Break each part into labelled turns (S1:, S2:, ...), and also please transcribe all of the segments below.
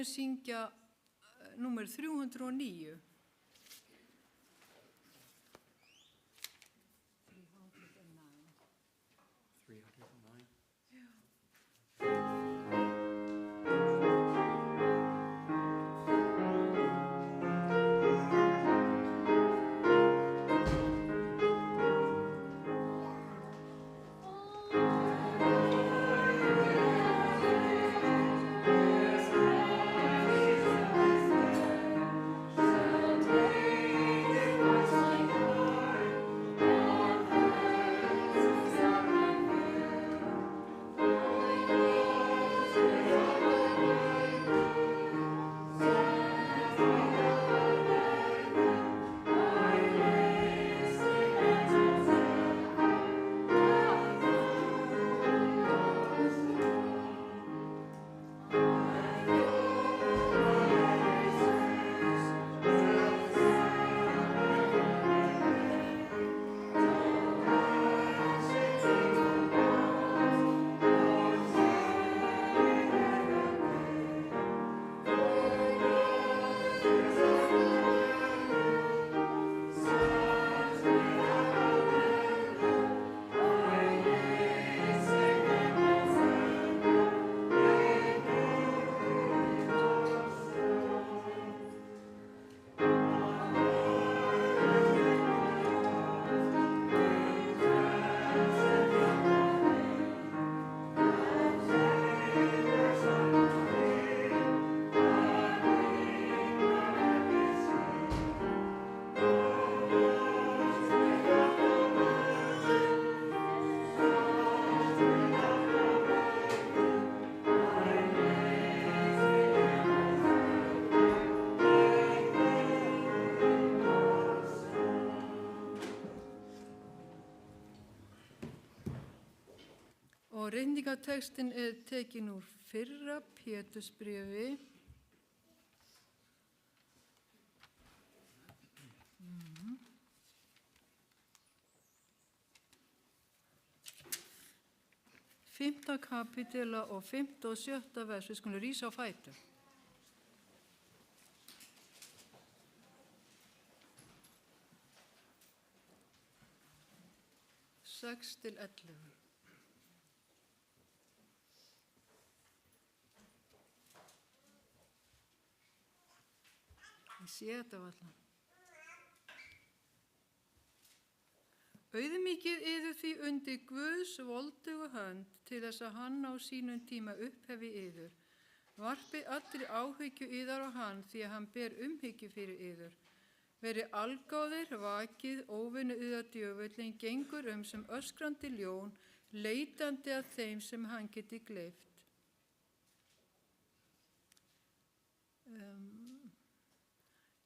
S1: skulum syngja númer 309. Og reyndingatextin tekin úr fyrra Pétursbréfi. Fimmta kapítula og 5. og 7. vers. Við skulum rísa á fætur. Sex til 11. Ég sé þetta varla. Auðmýkið yður því undir Guðs voldugu hönd til þess að hann á sínum tíma upphefi yður. Varpi allri áhyggju yðar á hann því að hann ber umhyggju fyrir yður. Verið algáðir, vakið, óvinnu yðar djöfullin, gengur sem öskrandi ljón, leitandi að þeim sem hann geti gleypt.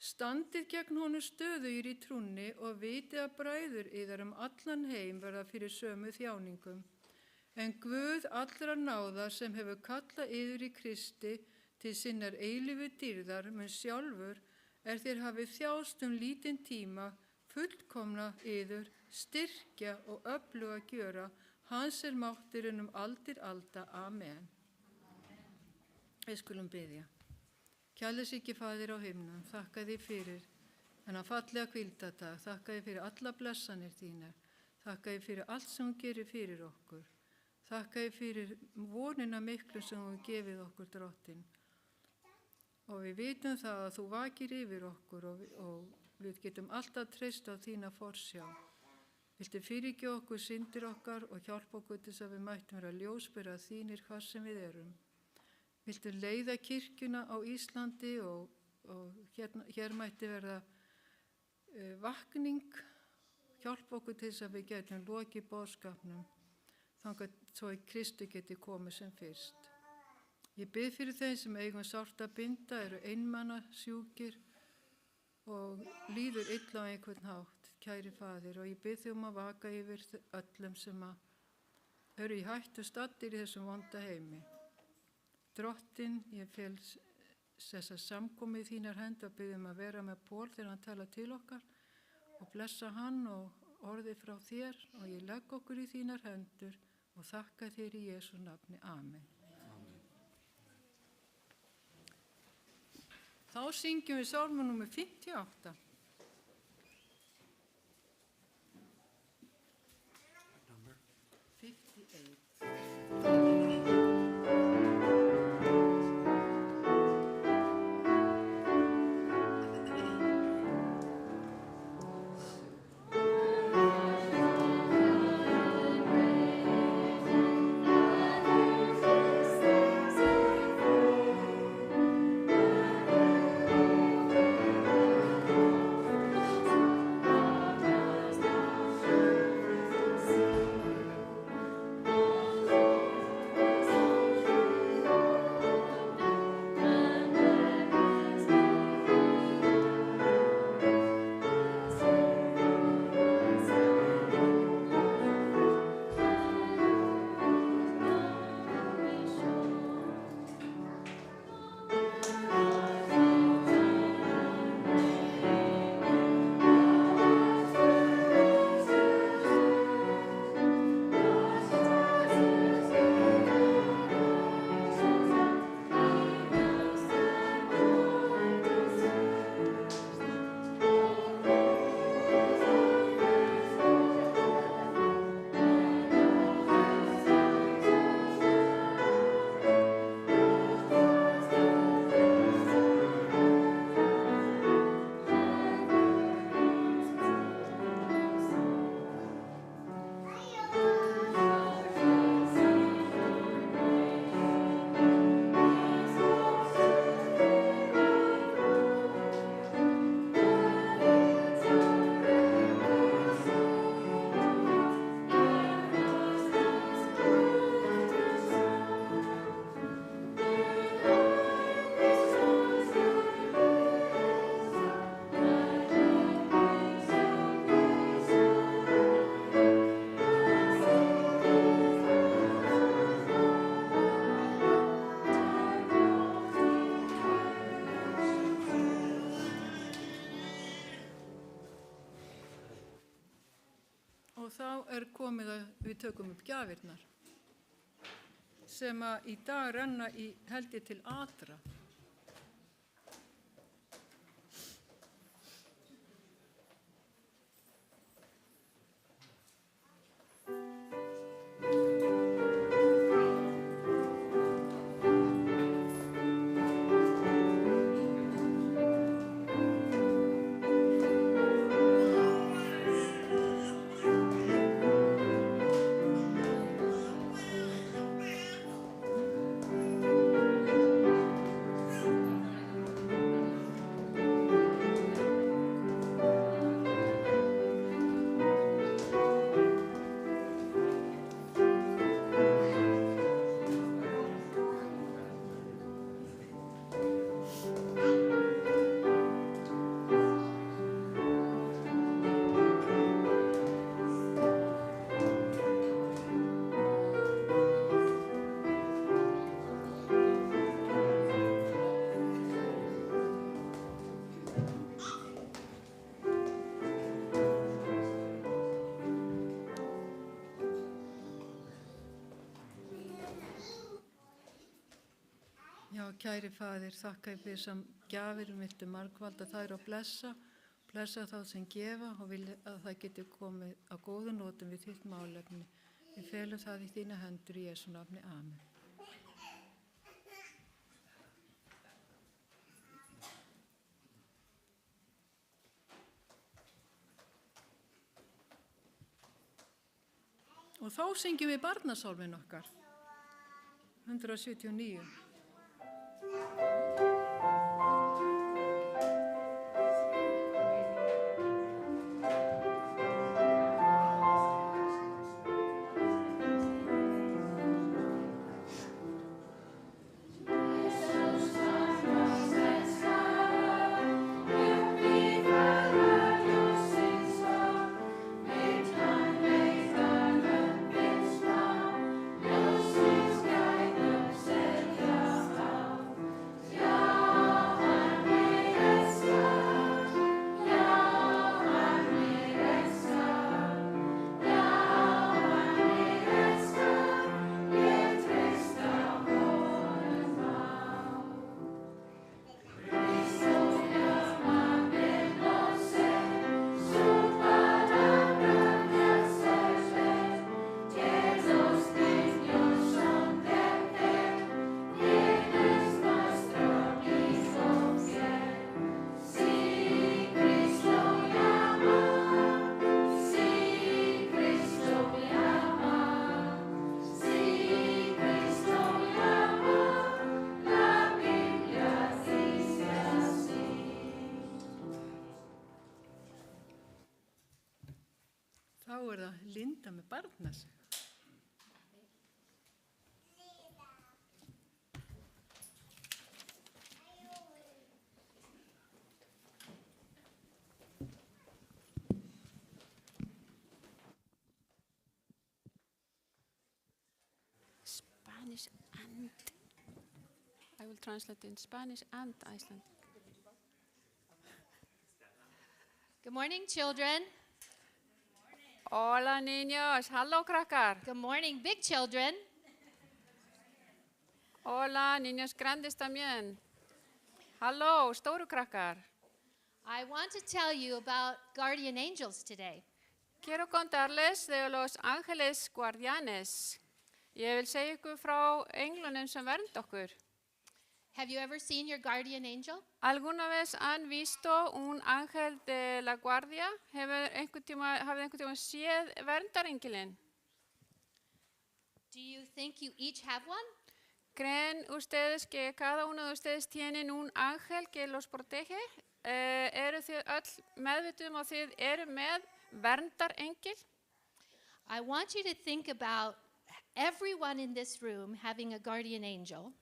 S1: Standið gegn honum stöðugir í trúnni og vitið að bræður yðar allan heim verða fyrir sömu þjáningum. En Guð allra náða sem hefur kallað yður í Kristi til sinnar eilífu dýrðar mun sjálfur þér hafið þjást lítinn tíma fullkomna yður, styrkja og öfluga gjöra, hans mátturinn aldir alda. Amen. Við skulum biðja. Kærleiki Faðir á himnum, þakka þér fyrir þennan fallega hvíldardag, þakka þér fyrir alla blessanir þínar, þakka þér fyrir allt sem þú gerir fyrir okkur, þakka þér fyrir vonina miklu sem þú gefið okkur, Drottinn. Og við vitum það að þú vakir yfir okkur og við getum alltaf treyst á þína forsjá. Viltu fyrirgefa okkur syndir okkar og hjálpa okkur til þess að við mættum vera ljósbera þínir hvar sem við erum. Viltu leiða kirkjuna á Íslandi og hér mætti verða vakning, hjálpa okkur til þess að við getum lokið boðskapnum, þangað svo að Kristi geti komið sem fyrst. Ég bið fyrir þeim sem eigum sárt að binda, eru einmana sjúkir og líður illa á einhvern hátt, kæri Faðir, og ég bið þig að vaka yfir öllum sem eru í hættu staddir í þessum vonda heimi. Drottinn, ég fel þessa samkomu í þínar hendur og biðjum að vera með Pól þegar hann talar til okkar og blessa hann og orðið frá þér og ég legg okkur í þínar hendur og þakka þér í Jesú nafni. Amen. Þá syngjum við sálma númer 58.
S2: Number?
S1: 58. Og þá komið að við tökum upp gjafirnar sem að í dag renna held ég til Adra. Já, kæri Faðir, þakka ég fyrir sem gjafir viltu margvalda þær og blessa þá sem gefa og vilja að það geti komið á góðu nótum við þitt málefni. Við felum það í þína hendur í Jesú nafni. Amen. Og þá syngjum við barnasálminn okkar, 179.
S3: Ja.
S1: það Linda með barnasög.
S2: Spanish and I will translate in Spanish and Icelandic.
S3: Good morning, children.
S2: Hola niños, halló krakkar.
S3: Good morning, big children.
S2: Hola niños grandes también. Halló, stóru krakkar.
S3: I want to tell you about guardian angels today.
S2: Quiero contarles de los ángeles guardianes. Ég vil segja ykkur frá englunum sem vernda okkur.
S3: Have you ever seen your guardian angel?
S2: ¿Alguna vez han visto un ángel de la guardia? ¿Hafið einhvern tíma séð verndarengilinn?
S3: Do you think you each have one?
S2: ¿Creen ustedes que cada uno de ustedes tienen un ángel que los protege? Eru þið öll meðvituð að þið eru með verndarengil?
S3: I want you to think about everyone in this room having a guardian angel.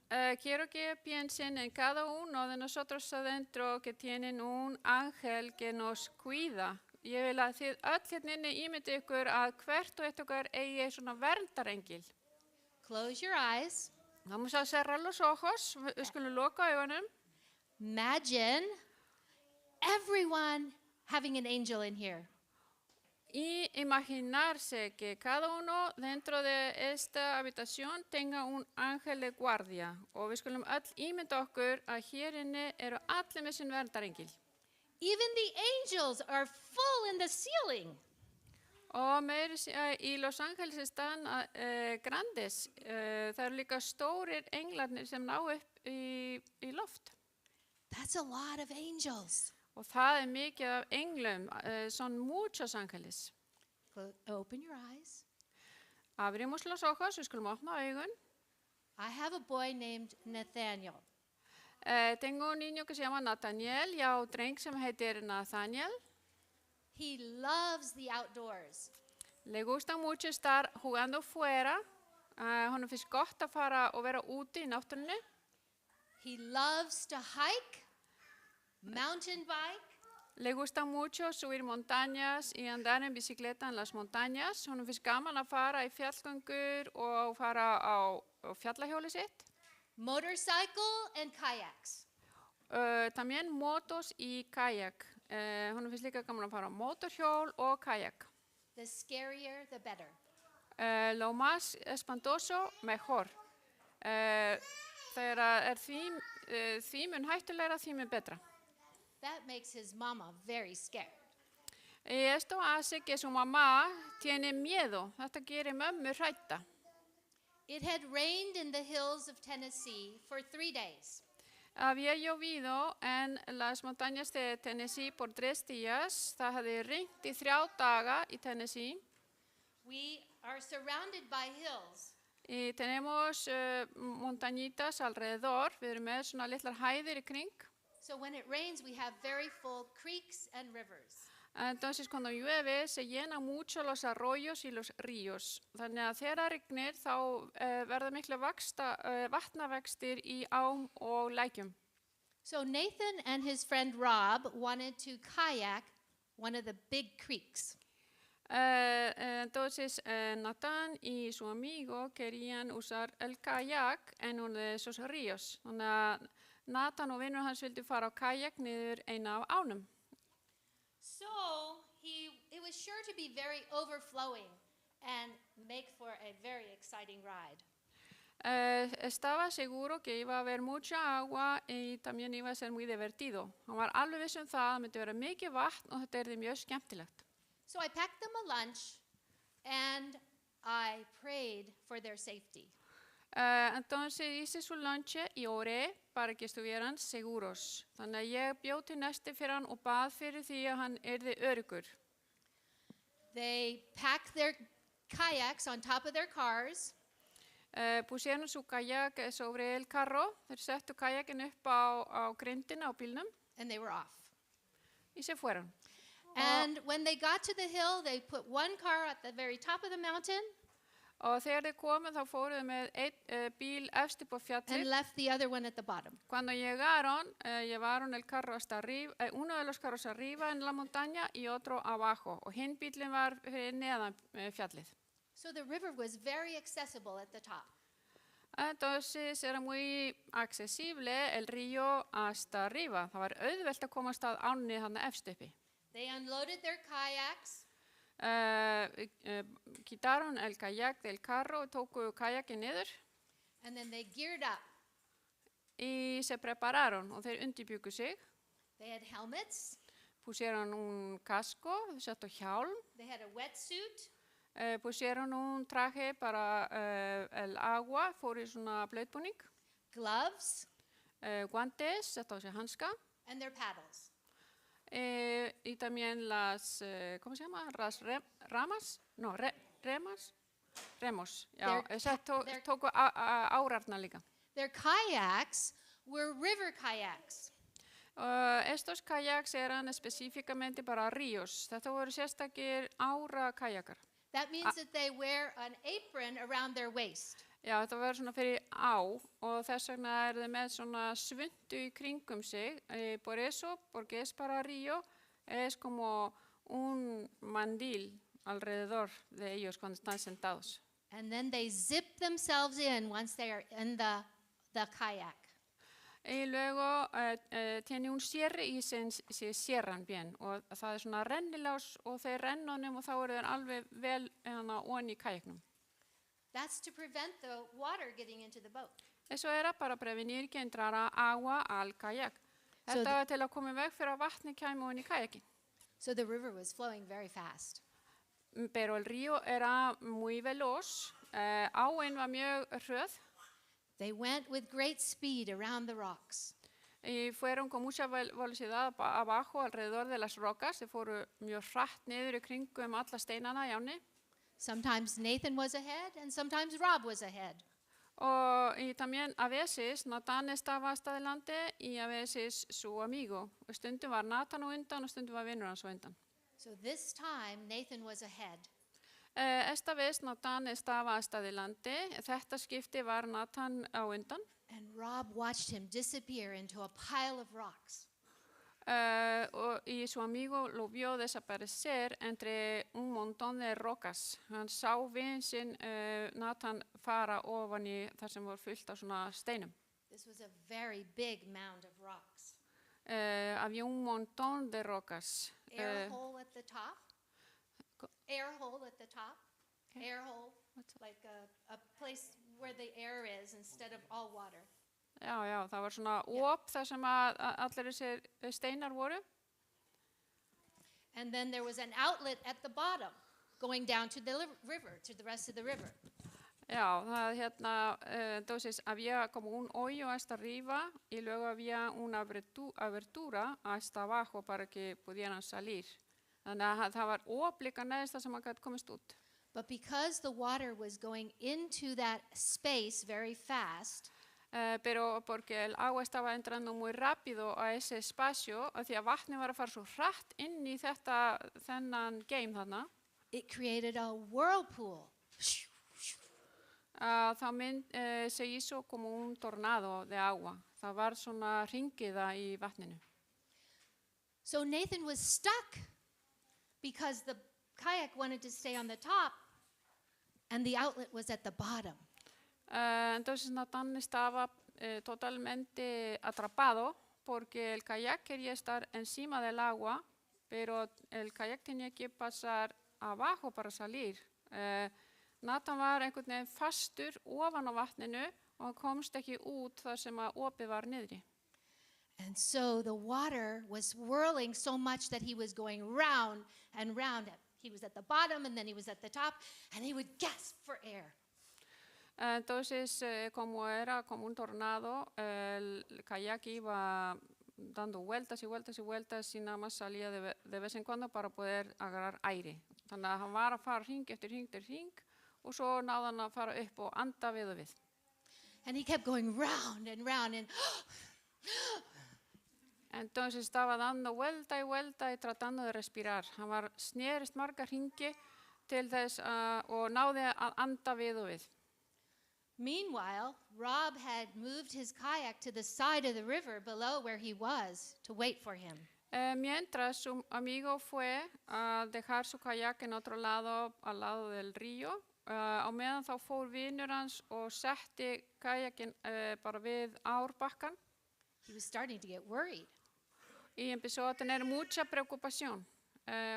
S2: Quiero que piensen en cada uno de nosotros adentro que tienen un ángel que nos cuida. Ég vil að þið öll hérna inni ímyndið ykkur að hvert og eitt okkar eigi svona verndarengil.
S3: Close your eyes.
S2: Vamos a cerrar los ojos, við skulum loka augunum.
S3: Imagine everyone having an angel in here.
S2: Y imaginarse que cada uno dentro de esta habitación tenga un ángel de guardia. Og við skulum öll ímynda okkur að hér inni eru allir með sinn verndarengil.
S3: Even the angels are full in the ceiling.
S2: Og meira í Los Angeles están grandes. Það eru líka stórir englarnir sem ná upp í loft.
S3: That's a lot of angels.
S2: Og það mikið af englum, son muchos ángeles.
S3: Open your eyes.
S2: Abrimos los ojos, við skulum opna augun.
S3: I have a boy named Nathaniel.
S2: Tengo un niño que se llama Nathaniel, y un dreng sem heitir Nathaniel.
S3: He loves the outdoors.
S2: Le gusta mucho estar jugando fuera. Honum finnst gott að fara og vera úti í náttúrunni.
S3: He loves to hike, mountain bike.
S2: Le gusta mucho subir montañas y andar en bicicleta en las montañas. Honum finnst gaman að fara í fjallgöngur og fara á fjallahjóli sitt.
S3: Motorcycle and kayaks.
S2: También motos y kayak. Honum finnst líka gaman að fara á mótorhjól og kayak.
S3: The scarier, the better.
S2: Lo más espantoso, mejor. Þegar því mun hættulegra, því mun betra.
S3: That makes his mama very scared.
S2: Y esto hace que su mamá tiene miedo. Þetta gerir mömmu hrædda.
S3: It had rained in the hills of Tennessee for 3 days.
S2: Había llovido en las montañas de Tennessee por 3 días. Það hafði rignt í 3 daga í Tennessee.
S3: We are surrounded by hills.
S2: Y tenemos montañitas alrededor. Við erum með svona litlar hæðir í kring.
S3: So when it rains, we have very full creeks and rivers.
S2: Entonces cuando llueve se llenan mucho los arroyos y los ríos. Þannig að þegar rignir þá verða mikla vatnavextir í ám og lækjum.
S3: So Nathan and his friend Rob wanted to kayak one of the big creeks.
S2: Entonces Natán y su amigo querían usar el kayak en uno de esos ríos. Þannig að Natán og vinur hans vildu fara á kayak niður eina af ánum.
S3: So it was sure to be very overflowing and make for a very exciting ride.
S2: Estaba seguro que iba a haber mucha agua y también iba a ser muy divertido. Hann var alveg viss það myndi vera mikið vatn og þetta yrði mjög skemmtilegt.
S3: So I packed them a lunch and I prayed for their safety.
S2: Entonces hice su lonche y oré para que estuvieran seguros. Þannig að ég bjó til nesti fyrir hann og bað fyrir því að hann yrði öruggur.
S3: They packed their kayaks on top of their cars.
S2: Pusieron su kayak sobre el carro. Þeir settu kayakin upp á grindina á bílnum.
S3: And they were off.
S2: Y se fueron.
S3: And when they got to the hill, they put one car at the very top of the mountain
S2: Og þegar þeir komu þá fóruðu með einn bíl efst upp á
S3: and
S2: fjallið.
S3: left the other one at the bottom.
S2: Cuando llevaron el carro hasta arriba, uno de los carros arriba en la montaña y otro abajo. Og hinn bílinn var fyrir neðan fjallið.
S3: So the river was very accessible at the top.
S2: Entonces era muy accesible el río hasta arriba. Það var auðvelt að komast að ánni þarna efst uppi.
S3: They unloaded their kayaks
S2: Quitaron el kayak del carro y tóku kayakin niður
S3: and then they geared up.
S2: y se prepararon og þeir undirbjuggu sig.
S3: They had helmets,
S2: Pusieron un casco, settu hjálm,
S3: they had a wetsuit,
S2: pusieron un traje para el agua, fóru í svona blauðbúning,
S3: gloves,
S2: guantes, settu á sig hanska,
S3: and their paddles.
S2: y también las, ¿cómo se llama? Las ramas? No, remas? Remos, já, tóku árarna líka.
S3: Their kayaks were river kayaks.
S2: Estos kayaks eran específicamente para ríos. Þetta voru sérstakir ára kajakar.
S3: That means that they wear an apron around their waist.
S2: Já, þetta verður svona fyrir á og þess vegna þeir með svona svuntu í kringum sig. Por eso, porque es para río, es como un mandil alrededor de ellos cuando están sentados.
S3: And then they zip themselves in once they are in the kayak.
S2: Y luego tiene un cierre y se cierran bien. Og það er svona rennilás og þeir rennunum og þá eru þeir alveg vel onni í kajaknum.
S3: That's to prevent the water getting into the boat.
S2: Eso era para prevenir que entrara agua al kayak. Þetta var til að koma í veg fyrir að vatni kæmi onni í kajakin.
S3: So the river was flowing very fast.
S2: Pero el río era muy veloz. Áin var mjög hröð.
S3: They went with great speed around the rocks.
S2: Y fueron con mucha velocidad abajo alrededor de las rocas. Se fueron mjög hratt niður í kringum alla steinana í ánni.
S3: Sometimes Nathan was ahead and sometimes Rob was ahead.
S2: Y también a veces Natán estaba hasta adelante y a veces su amigo. Stundum var Natán á undan og stundum var vinur hans á undan.
S3: So this time Nathan was ahead.
S2: Esta vez Natán estaba hasta adelante. Þetta skipti var Natán á undan.
S3: And Rob watched him disappear into a pile of rocks.
S2: Y su amigo lo vio desaparecer entre un montón de rocas. Hann sá vin sinn Natán fara ofan í þar sem var fullt af svona steinum.
S3: This was a very big mound of rocks.
S2: Había un montón de rocas.
S3: Air hole at the top. Air hole at the top. Air hole, like a place where the air is instead of all water.
S2: Já, það var svona op þar sem að allir þessir steinar voru.
S3: And then there was an outlet at the bottom going down to the river, to the rest of the river.
S2: Já, entonces había como un hoyo hasta arriba y luego había una abertura hasta abajo para que pudieran salir. Þannig að það var op líka neðst þar sem að gæti komist út.
S3: But because the water was going into that space very fast,
S2: Pero porque el agua estaba entrando muy rápido a ese espacio, því að vatni var að fara svo hratt inn í þennan game þarna,
S3: it created a whirlpool.
S2: Þá se hizo como un tornado de agua. Það var svona hringiða í vatninu.
S3: So Nathan was stuck because the kayak wanted to stay on the top and the outlet was at the bottom.
S2: Entonces Natán estaba totalmente atrapado porque el kayak quería estar encima del agua, pero el kayak tenía que pasar abajo para salir. Natán var einhvern veginn fastur ofan á vatninu og komst ekki út þar sem að opið var niðri.
S3: And so the water was whirling so much that he was going round and round. He was at the bottom and then he was at the top and he would gasp for air.
S2: Entonces, como era como un tornado, el kayak iba dando vueltas y vueltas y vueltas y nada más salía de vez en cuando para poder agarrar aire. Þannig að hann var að fara hring eftir hring og svo náði hann að fara upp og anda við og við.
S3: And he kept going round and round and
S2: Entonces estaba dando vuelta y tratando de respirar. Hann var snerist marga hringi til þess og náði að anda við og við.
S3: Meanwhile, Rob had moved his kayak to the side of the river below where he was to wait for him.
S2: Mientras su amigo fue a dejar su kayak en otro lado, al lado del río, á meðan þá fór vinur hans og setti kajakin bara við árbakkan.
S3: He was starting to get worried.
S2: Y empezó a tener mucha preocupación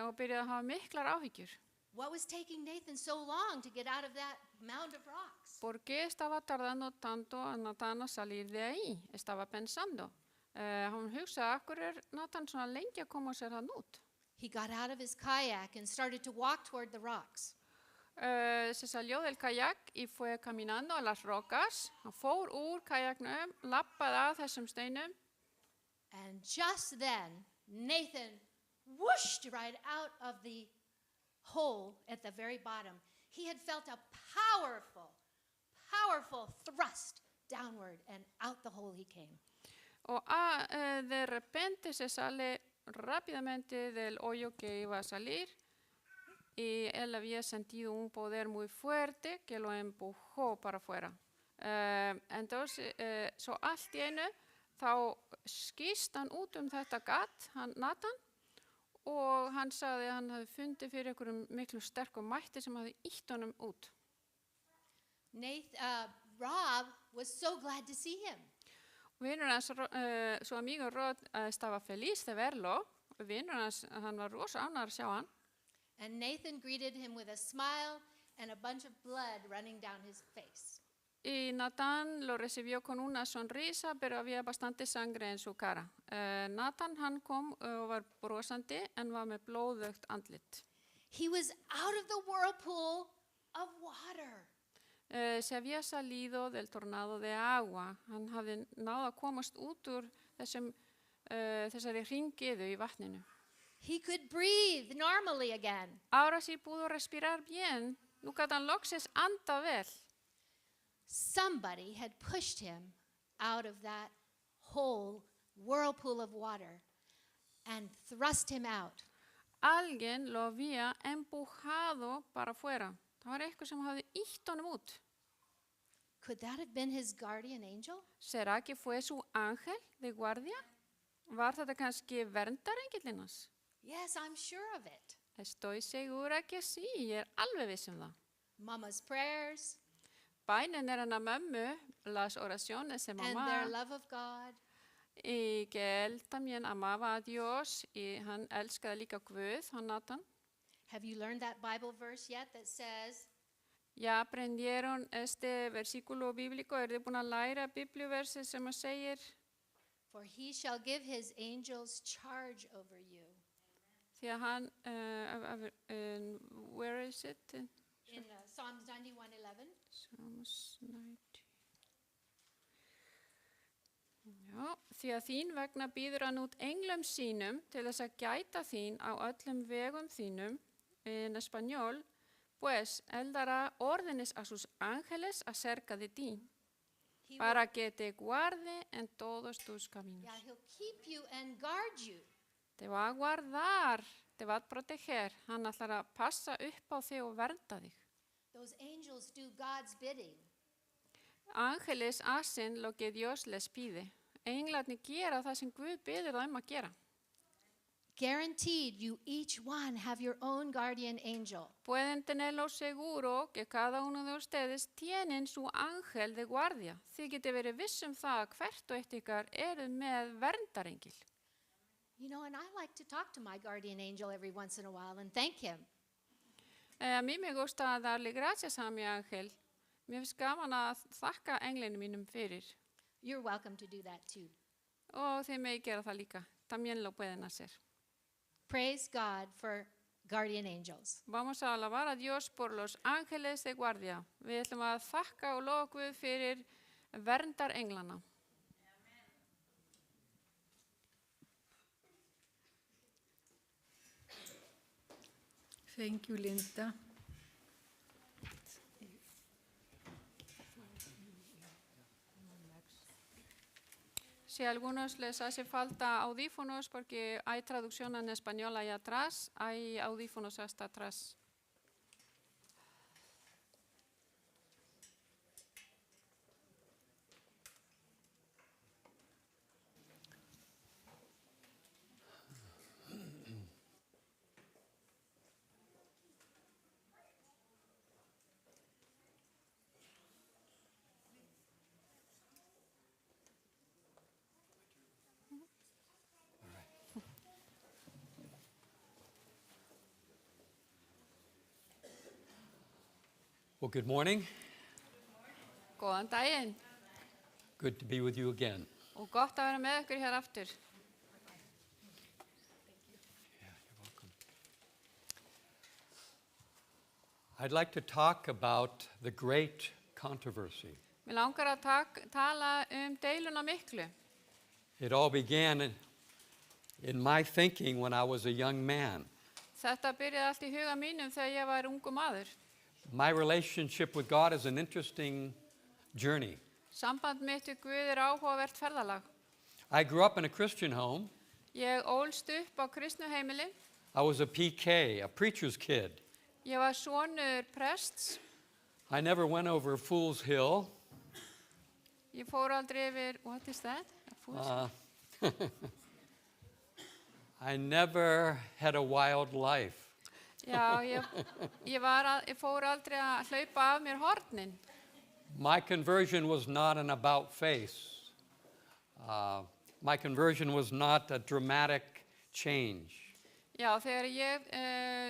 S2: og byrjaði að hafa miklar áhyggjur.
S3: What was taking Nathan so long to get out of that mound of rocks?
S2: ¿Por qué estaba tardando tanto a Natán a salir de ahí? Estaba pensando. Hann hugsaði, af hverju Natán svona lengi að koma sér hann út?
S3: He got out of his kayak and started to walk toward the rocks.
S2: Se salió del kayak y fue caminando a las rocas. Hann fór úr kajaknum, lappaði að þessum steinum.
S3: And just then, Nathan whooshed right out of the hole at the very bottom. He had felt a powerful thrust downward, and out the hole he came.
S2: Og de repente se sale rápidamente del hoyo que iba a salir y él había sentido un poder muy fuerte que lo empujó para afuera. Entonces, svo allt í einu þá skýst hann út þetta gat, Natán, og hann sagði að hann hafði fundið fyrir einhverjum miklu sterkum mætti sem hafði ýtt honum út.
S3: Rob was so glad to see him.
S2: Vinur hans, su amigo Rod, estaba feliz de verlo. Vinur hans, hann var rosa ánægður að sjá hann.
S3: And Nathan greeted him with a smile and a bunch of blood running down his face.
S2: Y Natán lo recibió con una sonrisa, pero había bastante sangre en su cara. Natán, hann kom og var brosandi en var með blóðugt andlit.
S3: He was out of the whirlpool of water.
S2: Se había salido del tornado de agua. Hann hafði náð að komast út úr þessari hringiðu í vatninu.
S3: He could breathe normally again.
S2: Ahora sí pudo respirar bien. Nú gat hann loksins anda vel.
S3: Somebody had pushed him out of that whole whirlpool of water and thrust him out.
S2: Alguien lo había empujado para afuera. Það var eitthvað sem hafði ýtt honum út.
S3: Could that have been his guardian angel?
S2: ¿Será que fue su ángel de guardia? Var þetta kannski verndarengillinn hans?
S3: Yes, I'm sure of it.
S2: Estoy segura que sí, ég alveg viss það.
S3: Mama's prayers
S2: Bænin hennar mömmu, las oraciones de
S3: and
S2: mamá,
S3: their love of God.
S2: y que él también amaba a Dios, y hann elskaði líka Guð, hann Natán.
S3: Have you learned that Bible verse yet that says,
S2: ¿Ya aprendieron este versículo bíblico? ¿Er þið búin að læra biblíuversi sem að segir?
S3: for he shall give his angels charge over you?
S2: Því að hann, where is it?
S3: In Psalms 91:11.
S2: Psalms 90. Já, því að þín vegna býður hann út englum sínum til þess að gæta þín á öllum vegum þínum, en español, pues él dará órdenes a sus ángeles acerca de ti,
S3: He will,
S2: para que te guarde en todos tus caminos.
S3: yeah, he'll keep you and guard you.
S2: Te va a guardar, te va a proteger, hann ætlar að passa upp á þig og vernda þig.
S3: Those angels do God's bidding.
S2: Ángeles hacen lo que Dios les pide. Englarnir gera það sem Guð biður þeim að gera.
S3: Guaranteed, you each one have your own guardian angel.
S2: Pueden tenerlo seguro que cada uno de ustedes tienen su ángel de guardia. Þið geti verið viss það að hvert og eitt ykkar eruð með verndarengil.
S3: You know, and I like to talk to my guardian angel every once in a while and thank him.
S2: A mí me gusta darle gracias a mi ángel. Mér finnst gaman að þakka englinu mínum fyrir.
S3: You're welcome to do that too.
S2: Og þið megi gera það líka. También lo pueden hacer.
S3: Praise God for guardian angels.
S2: Vamos a alabar a Dios por los ángeles de guardia. Við ætlum að þakka og lofa Guð fyrir verndarenglana.
S1: Thank you, Linda.
S2: Si algunos les hace falta audífonos, porque hay traducción en español ahí atrás, hay audífonos hasta atrás.
S4: Well, good morning.
S2: Góðan daginn
S4: Good to be with you again.
S2: og gott að vera með ykkur hér aftur.
S4: Yeah, you're welcome. I'd like to talk about the great controversy.
S2: Mér langar að tala deiluna miklu.
S4: It all began in my thinking when I was a young man.
S2: Þetta byrjaði allt í huga mínum þegar ég var ungur maður.
S4: My relationship with God is an interesting journey.
S2: Samband mitt við Guð áhugavert ferðalag.
S4: I grew up in a Christian home.
S2: Ég ólst upp á kristnu heimili.
S4: I was a PK, a preacher's kid.
S2: Ég var sonur prests.
S4: I never went over Fool's Hill.
S2: Ég fór aldrei yfir, what is that?
S4: I never had a wild life.
S2: Já, ég fór aldrei að hlaupa af mér hornin.
S4: My conversion was not an about face. My conversion was not a dramatic change.
S2: Já, þegar ég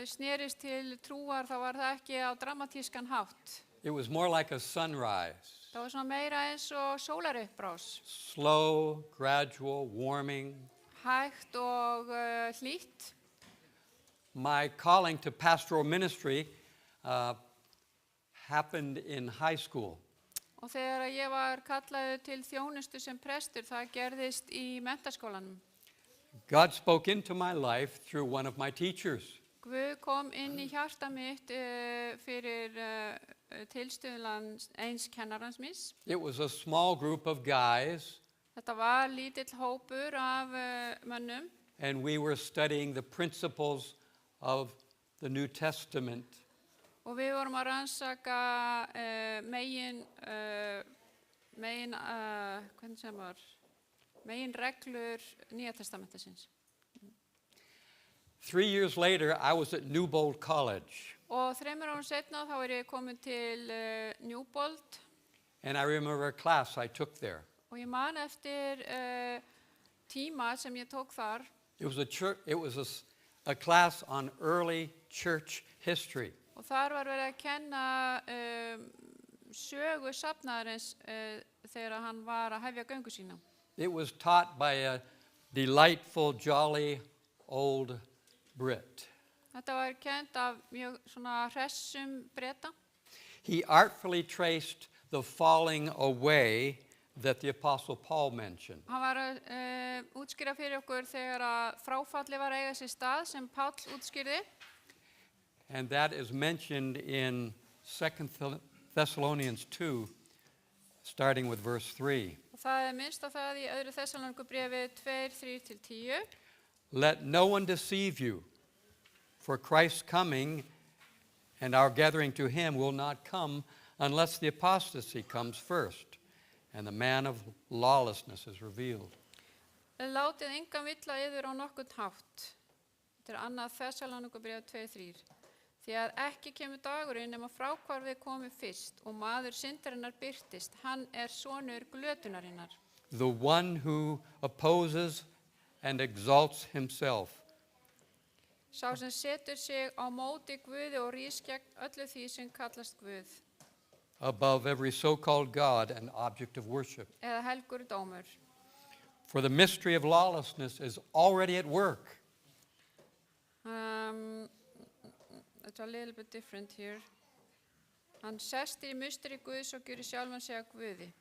S2: snerist til trúar þá var það ekki á dramatískan hátt.
S4: It was more like a sunrise.
S2: Það var svona meira eins og sólaruppbrás.
S4: Slow, gradual, warming.
S2: Hægt og hlýtt.
S4: My calling to pastoral ministry happened in high school.
S2: Og þegar ég var kallaður til þjónustu sem prestur, það gerðist í menntaskólanum.
S4: God spoke into my life through one of my teachers.
S2: Guð kom inn í hjarta mitt fyrir tilstuðlan eins kennarans míns.
S4: It was a small group of guys,
S2: Þetta var lítill hópur af mönnum
S4: and we were studying the principles of the New Testament.
S2: og við vorum að rannsaka megin reglur Nýja testamentisins.
S4: 3 years later, I was at Newbold College,
S2: Og 3 árum setna þá ég komin til Newbold
S4: and I remember a class I took there.
S2: og ég man eftir tíma sem ég tók þar.
S4: It was a class on early church history.
S2: Og þar var verið að kenna sögu safnaðarins þegar hann var að hefja göngu sína.
S4: It was taught by a delightful, jolly old Brit.
S2: Þetta var kennt af mjög svona hressum Breta.
S4: He artfully traced the falling away that the Apostle Paul mentioned.
S2: Hann var að útskýra fyrir okkur þegar að fráfalli var að eiga sér stað sem Páll útskýrði.
S4: And that is mentioned in 2 Thessalonians 2, starting with verse 3.
S2: Og það minnst á það í öðru Þessalóníkubréfi 2:3-10.
S4: Let no one deceive you, for Christ's coming and our gathering to him will not come unless the apostasy comes first, and the man of lawlessness is revealed.
S2: Látið engan villa yður á nokkurn hátt. Þetta annað Þessalóníkubréfi 2:3. Því að ekki kemur dagurinn nema fráhvarfið komi fyrst og maður syndarinnar birtist, hann sonur glötunarinnar.
S4: The one who opposes and exalts himself.
S2: Sá sem setur sig á móti Guði og rís gegn öllu því sem kallast Guð.
S4: Above every so-called God and object of worship.
S2: Eða helgur dómur.
S4: For the mystery of lawlessness is already at work.
S2: It's a little bit different here. Hann sest í musteri Guðs og gjörði sjálfan sig að Guði.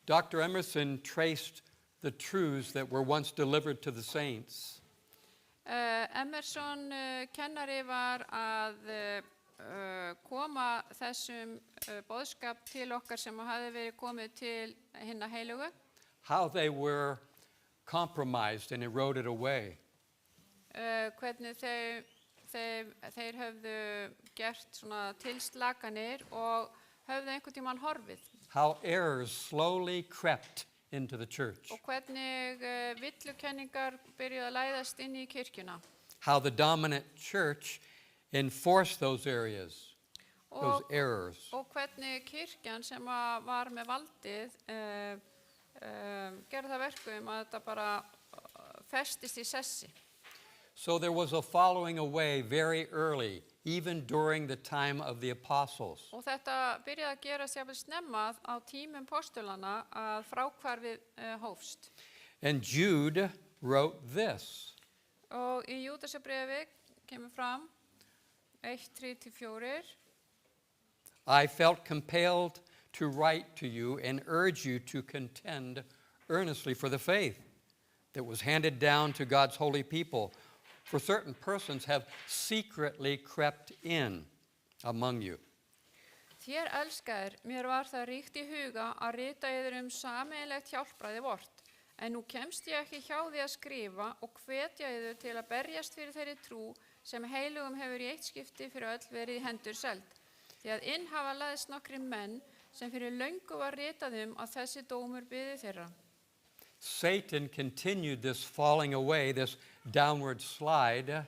S4: Dr. Emerson traced the truths that were once delivered to the saints.
S2: Emerson kennari var að koma þessum boðskap til okkar sem hafði verið komið til hinna heilugu.
S4: how they were compromised and eroded away.
S2: Hvernig þeir höfðu gert svona tilslakanir og höfðu einhvern tímann horfið.
S4: How errors slowly crept into the church.
S2: Og hvernig villukenningar byrjuðu að læðast inn í kirkjuna.
S4: How the dominant church enforced those areas, those errors.
S2: Og hvernig kirkjan sem var með valdið gerði það verkum að þetta bara festist í sessi.
S4: So there was a following away very early, even during the time of the apostles.
S2: Og þetta byrjaði að gera sér snemma á tímum postulana að fráhvarfið hófst.
S4: And Jude wrote this.
S2: Og í Júdasarbréfi kemur fram 1:3-4.
S4: I felt compelled to write to you and urge you to contend earnestly for the faith that was handed down to God's holy people. For certain persons have secretly crept in among you.
S2: Þér elskaðir, mér var það ríkt í huga að rita yður sameiginlegt hjálpræði vort. En nú kemst ég ekki hjá því að skrifa og hvetja yður til að berjast fyrir þeirri trú sem heilugum hefur í eitt skipti fyrir öll verið í hendur seld. Því að inn hafa laðist nokkrir menn sem fyrir löngu var ritað að þessi dómur biði þeirra.
S4: Satan continued this falling away, this downward slide.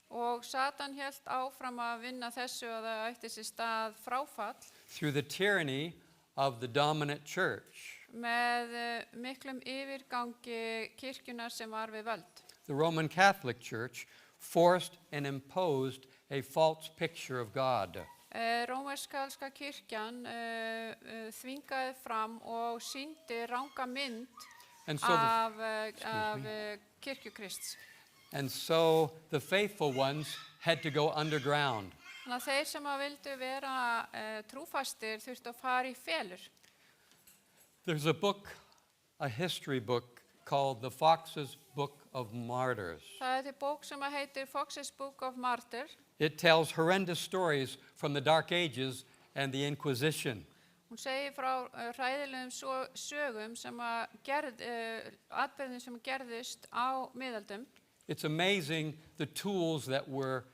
S2: Og Satan hélt áfram að vinna þessu að það ætti sér stað fráfall.
S4: Through the tyranny of the dominant church.
S2: Með miklum yfirgangi kirkjunar sem var við völd.
S4: The Roman Catholic Church forced and imposed a false picture of God.
S2: Rómversk-kaþólska kirkjan þvingaði fram og sýndi ranga mynd af kirkjukrists.
S4: And so the faithful ones had to go underground.
S2: Þannig að þeir sem vildu vera trúfastir þurftu að fara í felur.
S4: There's a book, a history book, called The Fox's Book of Martyrs.
S2: Það bók sem heitir Fox's Book of Martyrs.
S4: It tells horrendous stories from the Dark Ages and the Inquisition.
S2: Hún segir frá hræðilegum sögum sem atburðum sem gerðust á miðöldum.
S4: It's amazing the tools that were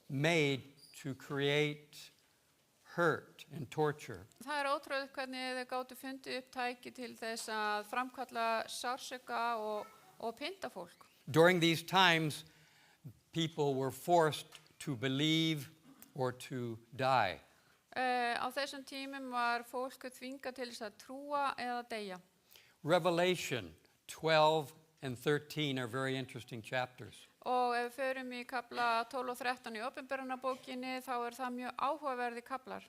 S4: made to create hurt and torture.
S2: Það ótrúlegt hvernig þeir gátu fundið upp tæki til þess að framkalla sársauka og pynda fólk.
S4: During these times, people were forced to believe or to die.
S2: Á þessum tímum var fólk þvingað til þess að trúa eða deyja.
S4: Revelation 12 and 13 are very interesting chapters.
S2: Og ef við förum í kapla 12 og 13 í Opinberunarbókinni, þá það mjög áhugaverði kaplar.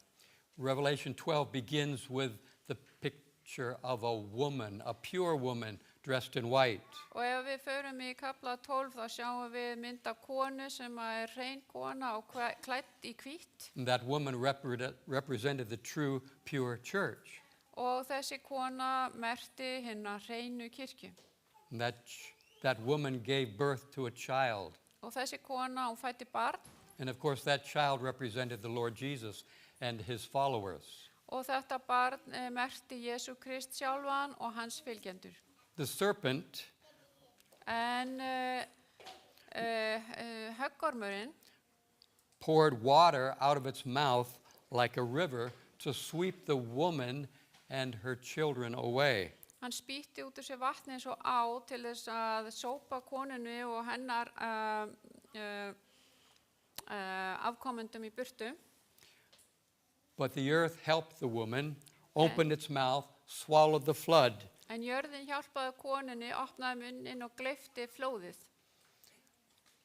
S4: Revelation 12 begins with the picture of a woman, a pure woman, dressed in white.
S2: Og ef við förum í kapla 12, þá sjáum við mynd af konu sem hrein kona og klædd í hvítt.
S4: And that woman represented the true, pure church.
S2: Og þessi kona merkti hina hreinu kirkju.
S4: And that woman gave birth to a child.
S2: Og þessi kona, hún fæddi barn.
S4: And of course that child represented the Lord Jesus and his followers.
S2: Og þetta barn merkti Jesú Krist sjálfan og hans fylgjendur.
S4: The serpent
S2: En höggormurinn
S4: poured water out of its mouth like a river to sweep the woman and her children away.
S2: Hann spýtti út úr sér vatni eins og á til þess að sópa konunni og hennar afkomendum í burtu.
S4: But the earth helped the woman, opened its mouth, swallowed the flood.
S2: En jörðin hjálpaði konunni, opnaði munnin og gleypti flóðið.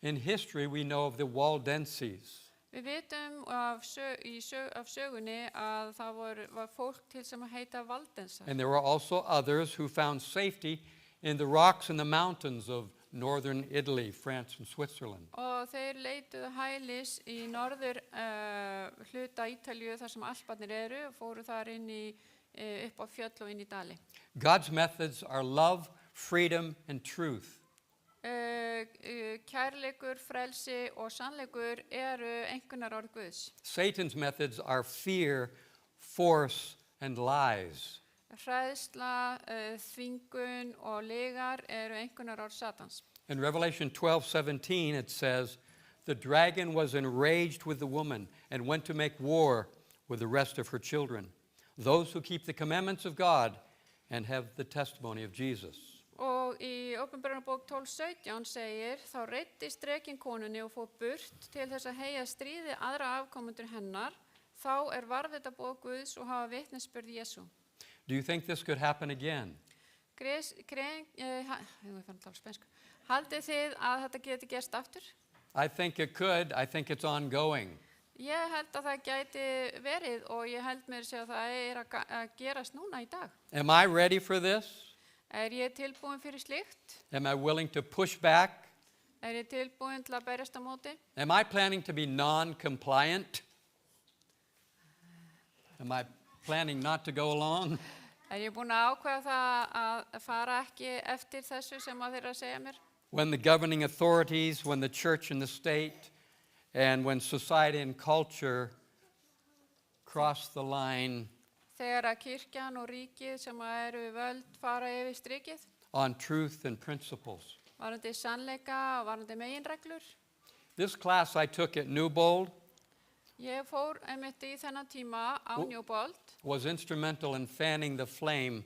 S4: In history, we know of the Waldenses.
S2: Við vitum af sögunni að það var fólk til sem heita Valdensar.
S4: And there were also others who found safety in the rocks and the mountains of northern Italy, France, and Switzerland.
S2: Og þeir leituðu hælis í norður hluta Ítalíu þar sem Alparnir og fóru þar inn upp á fjöll og inn í dali.
S4: God's methods are love, freedom, and truth.
S2: Kærleikur, frelsi og sannleikur einkunnarorð Guðs.
S4: Satan's methods are fear, force, and lies.
S2: Hræðsla, þvingun og lygar eru einkunnarorð Satans.
S4: In Revelation 12:17, it says, "The dragon was enraged with the woman and went to make war with the rest of her children, those who keep the commandments of God and have the testimony of Jesus."
S2: Og í Åpenbarunarbók 12:17 segir, þá reiddist drekinn konunni og fór burt til þess að heyja stríði aðra afkomendur hennar, þá varðveita boð Guðs og hafa vitnisburð Jesú.
S4: Do you think this could happen again?
S2: Haldið þið að þetta geti gerst aftur?
S4: I think it could. I think it's ongoing.
S2: Ég held að það gæti verið og ég held mér að það að gerast núna í dag.
S4: Am I ready for this?
S2: Ég tilbúin fyrir slíkt?
S4: Am I willing to push back?
S2: Ég tilbúin til að berjast á móti?
S4: Am I planning to be non-compliant? Am I planning not to go along?
S2: Ég búin að ákveða það að fara ekki eftir þessu sem að þeirra segja mér?
S4: When the governing authorities, when the church and the state, and when society and culture cross the line
S2: Þegar að kirkjan og ríkið sem eru við völd fara yfir strikið,
S4: on truth and principles.
S2: varandi sannleika og varandi meginreglur.
S4: This class I took at Newbold
S2: Ég fór einmitt í þennan tíma á Newbold
S4: was instrumental in fanning the flame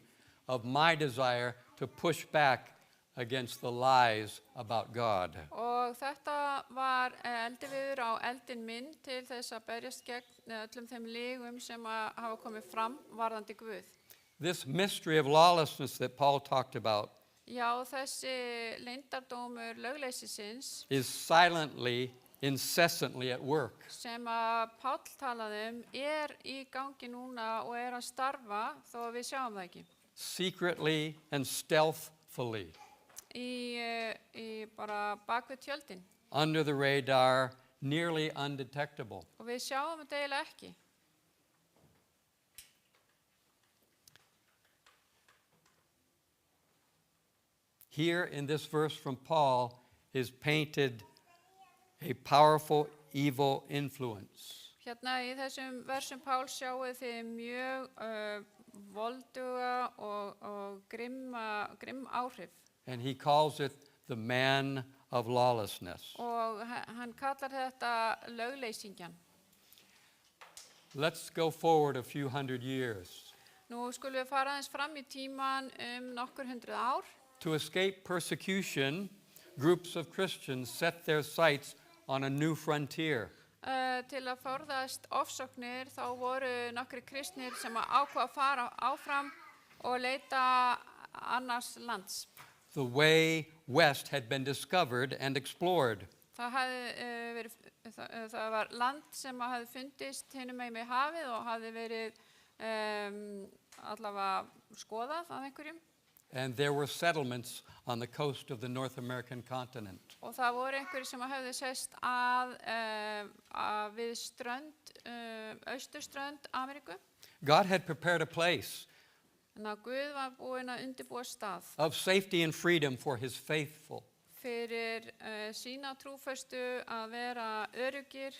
S4: of my desire to push back against the lies about God.
S2: og þetta var eldiviður á eldin minn til þess að berjast gegn öllum þeim lygum sem að hafa komið fram varðandi Guð.
S4: This mystery of lawlessness that Paul talked about
S2: Já, þessi leyndardómur lögleysisins
S4: is silently, incessantly at work.
S2: sem að Páll talaði í gangi núna og að starfa þó að við sjáum það ekki.
S4: Secretly and stealthily,
S2: Í bara bak við tjöldin
S4: under the radar, nearly undetectable.
S2: og við sjáum þetta eiginlega ekki.
S4: Here in this verse from Paul is painted a powerful evil influence.
S2: Hérna í þessum versum Páls sjáu þið mjög volduga og grimm áhrif.
S4: And he calls it the man of lawlessness.
S2: Og hann kallar þetta lögleysingjan.
S4: Let's go forward a few hundred years.
S2: Nú skulum við fara aðeins fram í tíman nokkur hundruð ár.
S4: To escape persecution, groups of Christians set their sights on a new frontier.
S2: Til að forðast ofsóknir þá voru nokkri kristnir sem ákvað að fara áfram og leita annars lands.
S4: The way west had been discovered and explored.
S2: Það var land sem hafði fundist hinum megin við hafið og hafði verið allavega skoðað af einhverjum.
S4: And there were settlements on the coast of the North American continent.
S2: Og það voru einhverjir sem hafði sest við austurströnd Ameríku.
S4: God had prepared a place
S2: En að Guð var búinn að undirbúa stað
S4: of safety and freedom for his faithful.
S2: fyrir sína trúföstu að vera öruggir.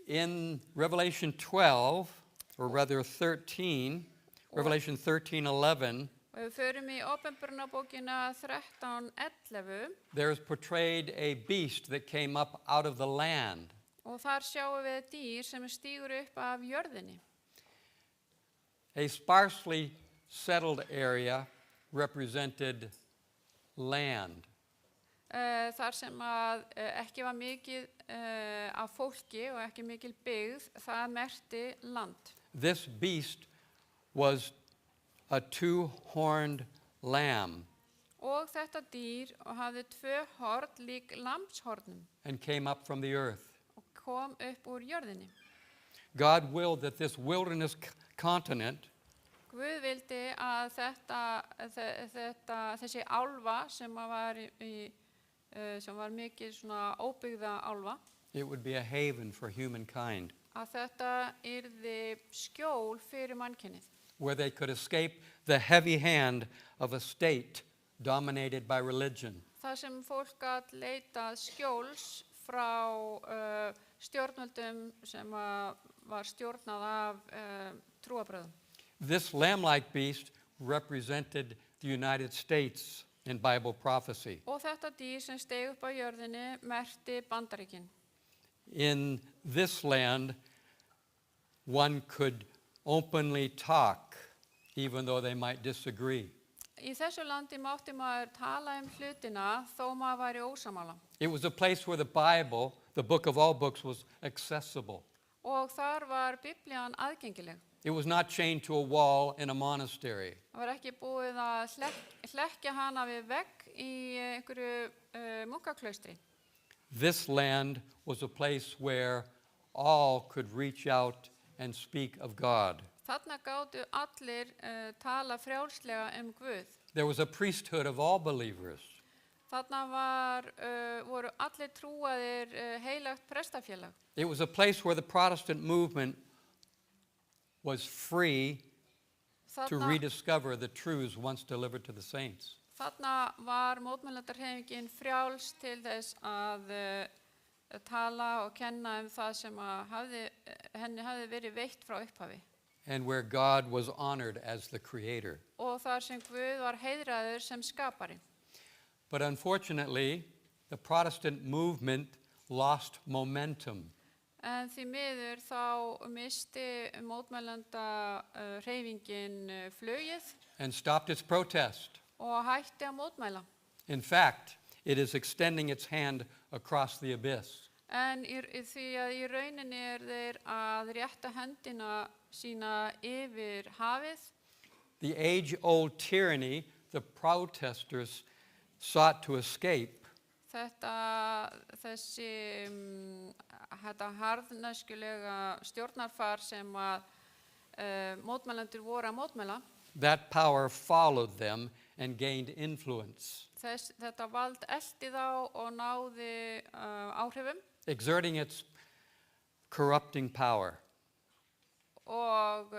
S4: In Revelation 12, or rather 13, Revelation 13:11,
S2: Og við förum í Åpenbarunarbókina 13:11
S4: there is portrayed a beast that came up out of the land.
S2: og þar sjáum við dýr sem stígur upp af jörðinni.
S4: A sparsely settled area represented land.
S2: Þar sem að ekki var mikið af fólki og ekki mikil byggð, það merkti land.
S4: This beast was a two-horned lamb
S2: Og þetta dýr hafði 2 horn lík lambshornum
S4: and came up from the earth.
S2: og kom upp úr jörðinni.
S4: God willed that this wilderness continent
S2: Guð vildi að þessi álfa sem var mikið svona óbyggða álfa,
S4: it would be a haven for humankind,
S2: að þetta yrði skjól fyrir mannkynið.
S4: where they could escape the heavy hand of a state dominated by religion.
S2: Það sem fólk gat leitað skjóls frá stjórnvöldum sem var stjórnað af trúarbröðum.
S4: This lamb-like beast represented the United States in Bible prophecy.
S2: Og þetta dýr sem steig upp á jörðinni merkti Bandaríkin.
S4: In this land, one could openly talk, even though they might disagree.
S2: Í þessu landi mátti maður tala hlutina þó maður væri ósamála.
S4: It was a place where the Bible, the book of all books, was accessible.
S2: Og þar var Biblían aðgengileg.
S4: It was not chained to a wall in a monastery.
S2: Það var ekki búið að hlekkja hana við vegg í einhverju munkaklaustri.
S4: This land was a place where all could reach out and speak of God.
S2: Þarna gátu allir tala frjálslega Guð.
S4: There was a priesthood of all believers.
S2: Þarna voru allir trúaðir heilagt prestafélag.
S4: It was a place where the Protestant movement was free to
S2: Þarna,
S4: rediscover the truths once delivered to the saints.
S2: þarna var mótmælendahreyfingin frjáls til þess að tala og kenna það sem henni hafði verið veitt frá upphafi.
S4: And where God was honored as the creator.
S2: Og þar sem Guð var heiðraður sem skapari.
S4: But unfortunately, the Protestant movement lost momentum.
S2: En því miður þá misti mótmælenda hreyfingin flugið
S4: And stopped its protest.
S2: og hætti að mótmæla.
S4: In fact, it is extending its hand across the abyss.
S2: En því að í rauninni þeir að rétta hendina sína yfir hafið.
S4: The age-old tyranny the protesters sought to escape
S2: Þetta harðneskjulega stjórnarfar sem að mótmælendur voru að mótmæla.
S4: that power followed them and gained influence,
S2: Þetta vald elti þá og náði áhrifum
S4: exerting its corrupting power.
S2: og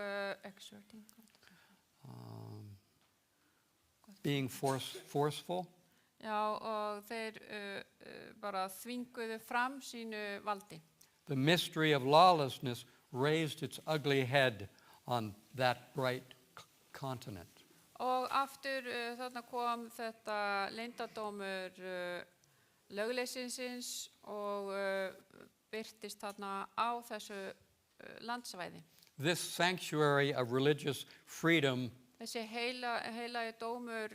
S4: Being forceful,
S2: Já, og þeir bara þvinguðu fram sínu valdi.
S4: the mystery of lawlessness raised its ugly head on that bright continent.
S2: Og aftur þarna kom þetta leyndardómur lögleysinsins og birtist þarna á þessu landsvæði.
S4: This sanctuary of religious freedom
S2: Þessi heilagi dómur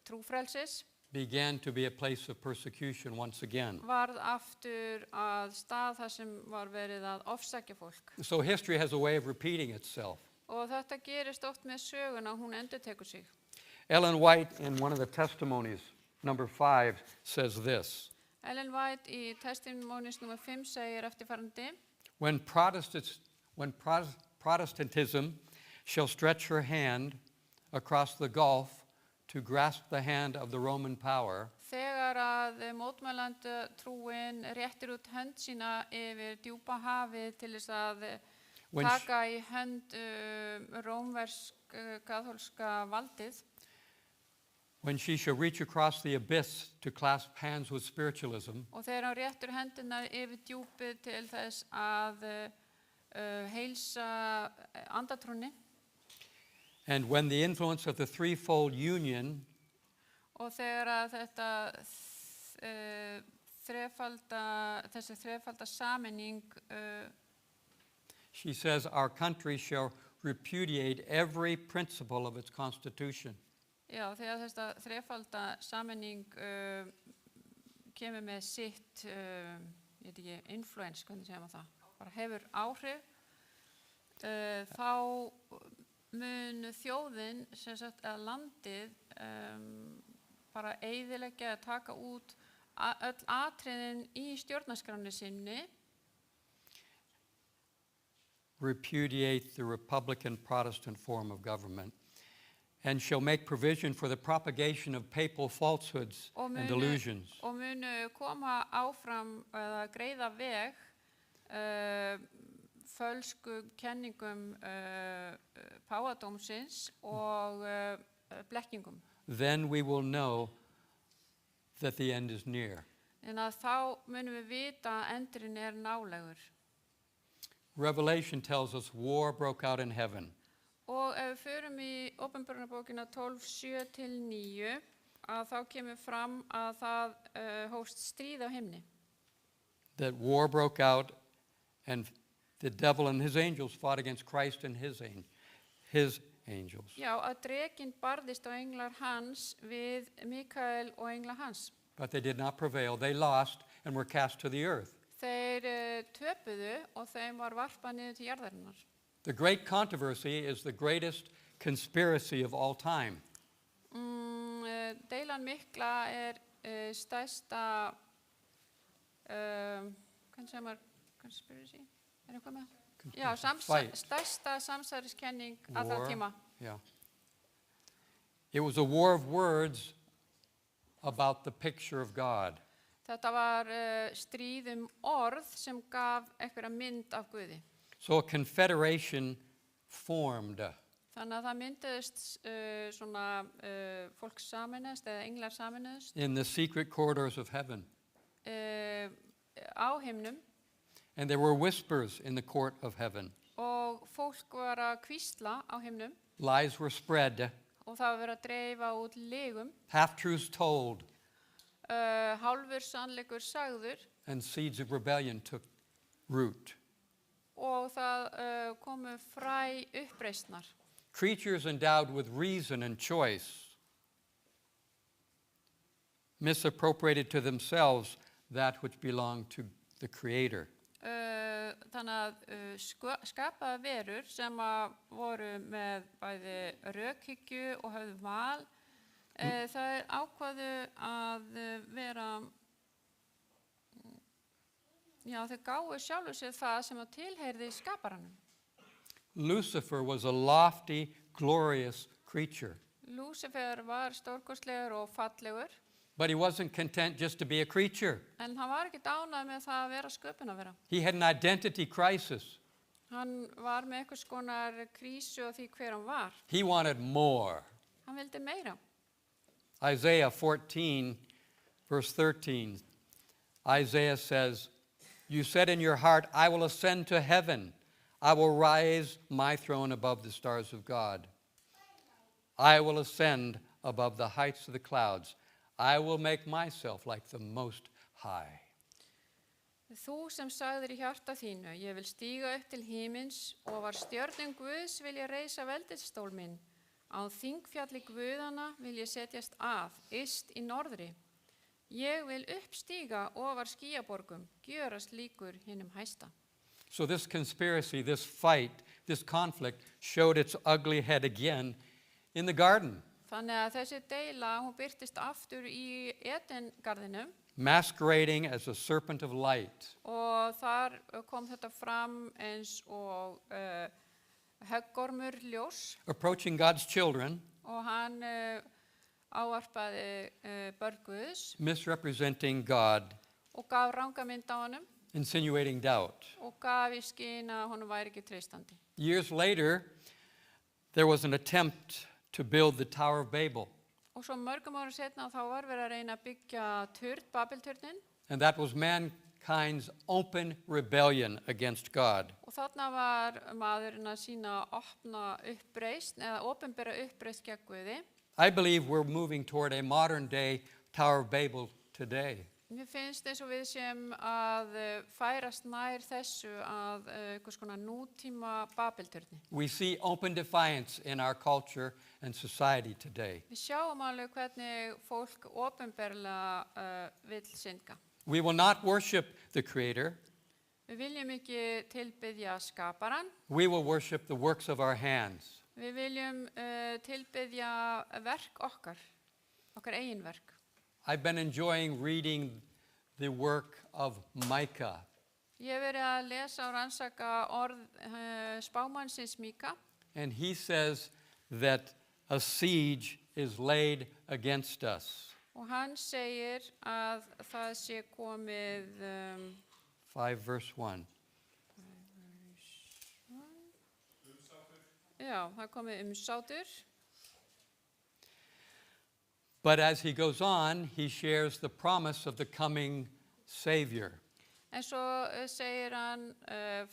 S2: trúfrelsis
S4: began to be a place of persecution once again.
S2: varð aftur að stað þar sem var verið að ofsækja fólk.
S4: So history has a way of repeating itself.
S2: Og þetta gerist oft með söguna, hún endurtekur sig.
S4: Ellen White, in one of the testimonies, number 5, says this:
S2: Ellen White í testimonies nr. 5 segir eftirfarandi:
S4: When Protestantism shall stretch her hand across the gulf to grasp the hand of the Roman power,
S2: Þegar að mótmælandi trúin réttir út hönd sína yfir djúpa hafið til þess að
S4: When
S2: taka í hönd rómversk kaþólska valdið,
S4: when she shall reach across the abyss to clasp hands with spiritualism,
S2: og þegar hann réttur hendina yfir djúpið til þess að heilsa andatrúnni,
S4: and when the influence of the threefold union
S2: og þegar að þessi þrefalda sameining
S4: she says, our country shall repudiate every principle of its constitution.
S2: Já, þegar þetta þrefalda sameining kemur með sitt, ég veit ekki, influence, hvernig segja maður það, bara hefur áhrif, þá mun þjóðin, sem sagt, að landið bara eyðileggja að taka út öll atriðin í stjórnarskránni sinni,
S4: repudiate the Republican Protestant form of government, and shall make provision for the propagation of papal falsehoods and delusions.
S2: og munu koma áfram eða greiða veg fölsku kenningum páfadómsins og blekkingum.
S4: Then we will know that the end is near.
S2: En að þá munum við vita að endurinn nálægur.
S4: Revelation tells us war broke out in heaven.
S2: Og ef við förum í Åpenbarunarbókina 12:7-9, að þá kemur fram að það hófst stríð á himni.
S4: That war broke out and the devil and his angels fought against Christ and his angels.
S2: Já, að drekinn barðist á englar hans við Mikael og englar hans.
S4: But they did not prevail. They lost and were cast to the earth.
S2: Þeir töpuðu og þeim var varpað niður til jarðarinnar.
S4: The great controversy is the greatest conspiracy of all time.
S2: Deilan mikla stærsta, hvernig segir maður conspiracy? Eitthvað með? Já, stærsta samsæriskenning allra tíma.
S4: Yeah. It was a war of words about the picture of God.
S2: Þetta var stríð orð sem gaf einhverja mynd af Guði.
S4: So a confederation formed.
S2: Þannig að það mynduðist svona fólk saminast eða englar saminast
S4: in the secret corridors of heaven.
S2: Á himnum.
S4: And there were whispers in the court of heaven.
S2: Og fólk var að hvísla á himnum.
S4: Lies were spread.
S2: Og það var verið að dreifa út legum.
S4: Half-truths told.
S2: Hálfur sannleikur sagður.
S4: And seeds of rebellion took root.
S2: Og það komu fræ uppreisnar.
S4: Creatures endowed with reason and choice misappropriated to themselves that which belonged to the Creator.
S2: Þannig að skapaða verur sem voru með bæði rökhyggju og höfðu val, það ákvaðu að vera, já, þau gáfu sjálfu sér það sem tilheyrði skaparanum.
S4: Lucifer was a lofty, glorious creature.
S2: Lucifer var stórkostlegur og fallegur.
S4: But he wasn't content just to be a creature.
S2: En hann var ekki ánægður með það að vera sköpunarvera.
S4: He had an identity crisis.
S2: Hann var með einhvers konar krísu á því hver hann var.
S4: He wanted more.
S2: Hann vildi meira.
S4: Isaiah 14, verse 13. Isaiah says, "You said in your heart, I will ascend to heaven. I will raise my throne above the stars of God. I will ascend above the heights of the clouds. I will make myself like the Most High."
S2: Þú sem sagðir í hjarta þínu, ég vil stíga upp til himins og var stjörnum Guðs vil ég reisa veldisstól minn. Á þingfjalli Guðanna vil ég setjast að, yst í norðri. Ég vil uppstíga ofar skýjaborgum, gjörast líkur hinum hæsta.
S4: So this conspiracy, this fight, this conflict showed its ugly head again in the garden.
S2: Þannig að þessi deila, hún birtist aftur í Edengarðinum.
S4: Masquerading as a serpent of light.
S2: Og þar kom þetta fram eins og höggormur ljós.
S4: Approaching God's children.
S2: Og hann ávarpaði börn Guðs.
S4: Misrepresenting God.
S2: Og gaf ranga mynd á honum.
S4: Insinuating doubt.
S2: Og gaf í skyn að honum væri ekki treystandi.
S4: Years later, there was an attempt to build the Tower of Babel.
S2: Og svo mörgum árum setna þá var verið að reyna að byggja turn, Babelturnin.
S4: And that was mankind's open rebellion against God.
S2: Og þarna var maðurinn að sína opna uppreisn eða opinbera uppreisn gegn Guði.
S4: I believe we're moving toward a modern day Tower of Babel today.
S2: Mér finnst eins og við sem að færast nær þessu að einhvers konar nútíma Babelturni.
S4: We see open defiance in our culture and society today.
S2: Við sjáum alveg hvernig fólk opinberlega vill syndga.
S4: We will not worship the Creator.
S2: Við viljum ekki tilbiðja skaparan.
S4: We will worship the works of our hands.
S2: Við viljum tilbiðja verk okkar eigin verk.
S4: I've been enjoying reading the work of Micah.
S2: Ég hef verið að lesa og rannsaka orð spámannsins Míka.
S4: And he says that a siege is laid against us.
S2: Og hann segir að það sé komið
S4: 5 verse 1.
S2: Já, það komið umsátur.
S4: But as he goes on, he shares the promise of the coming Savior.
S2: En svo segir hann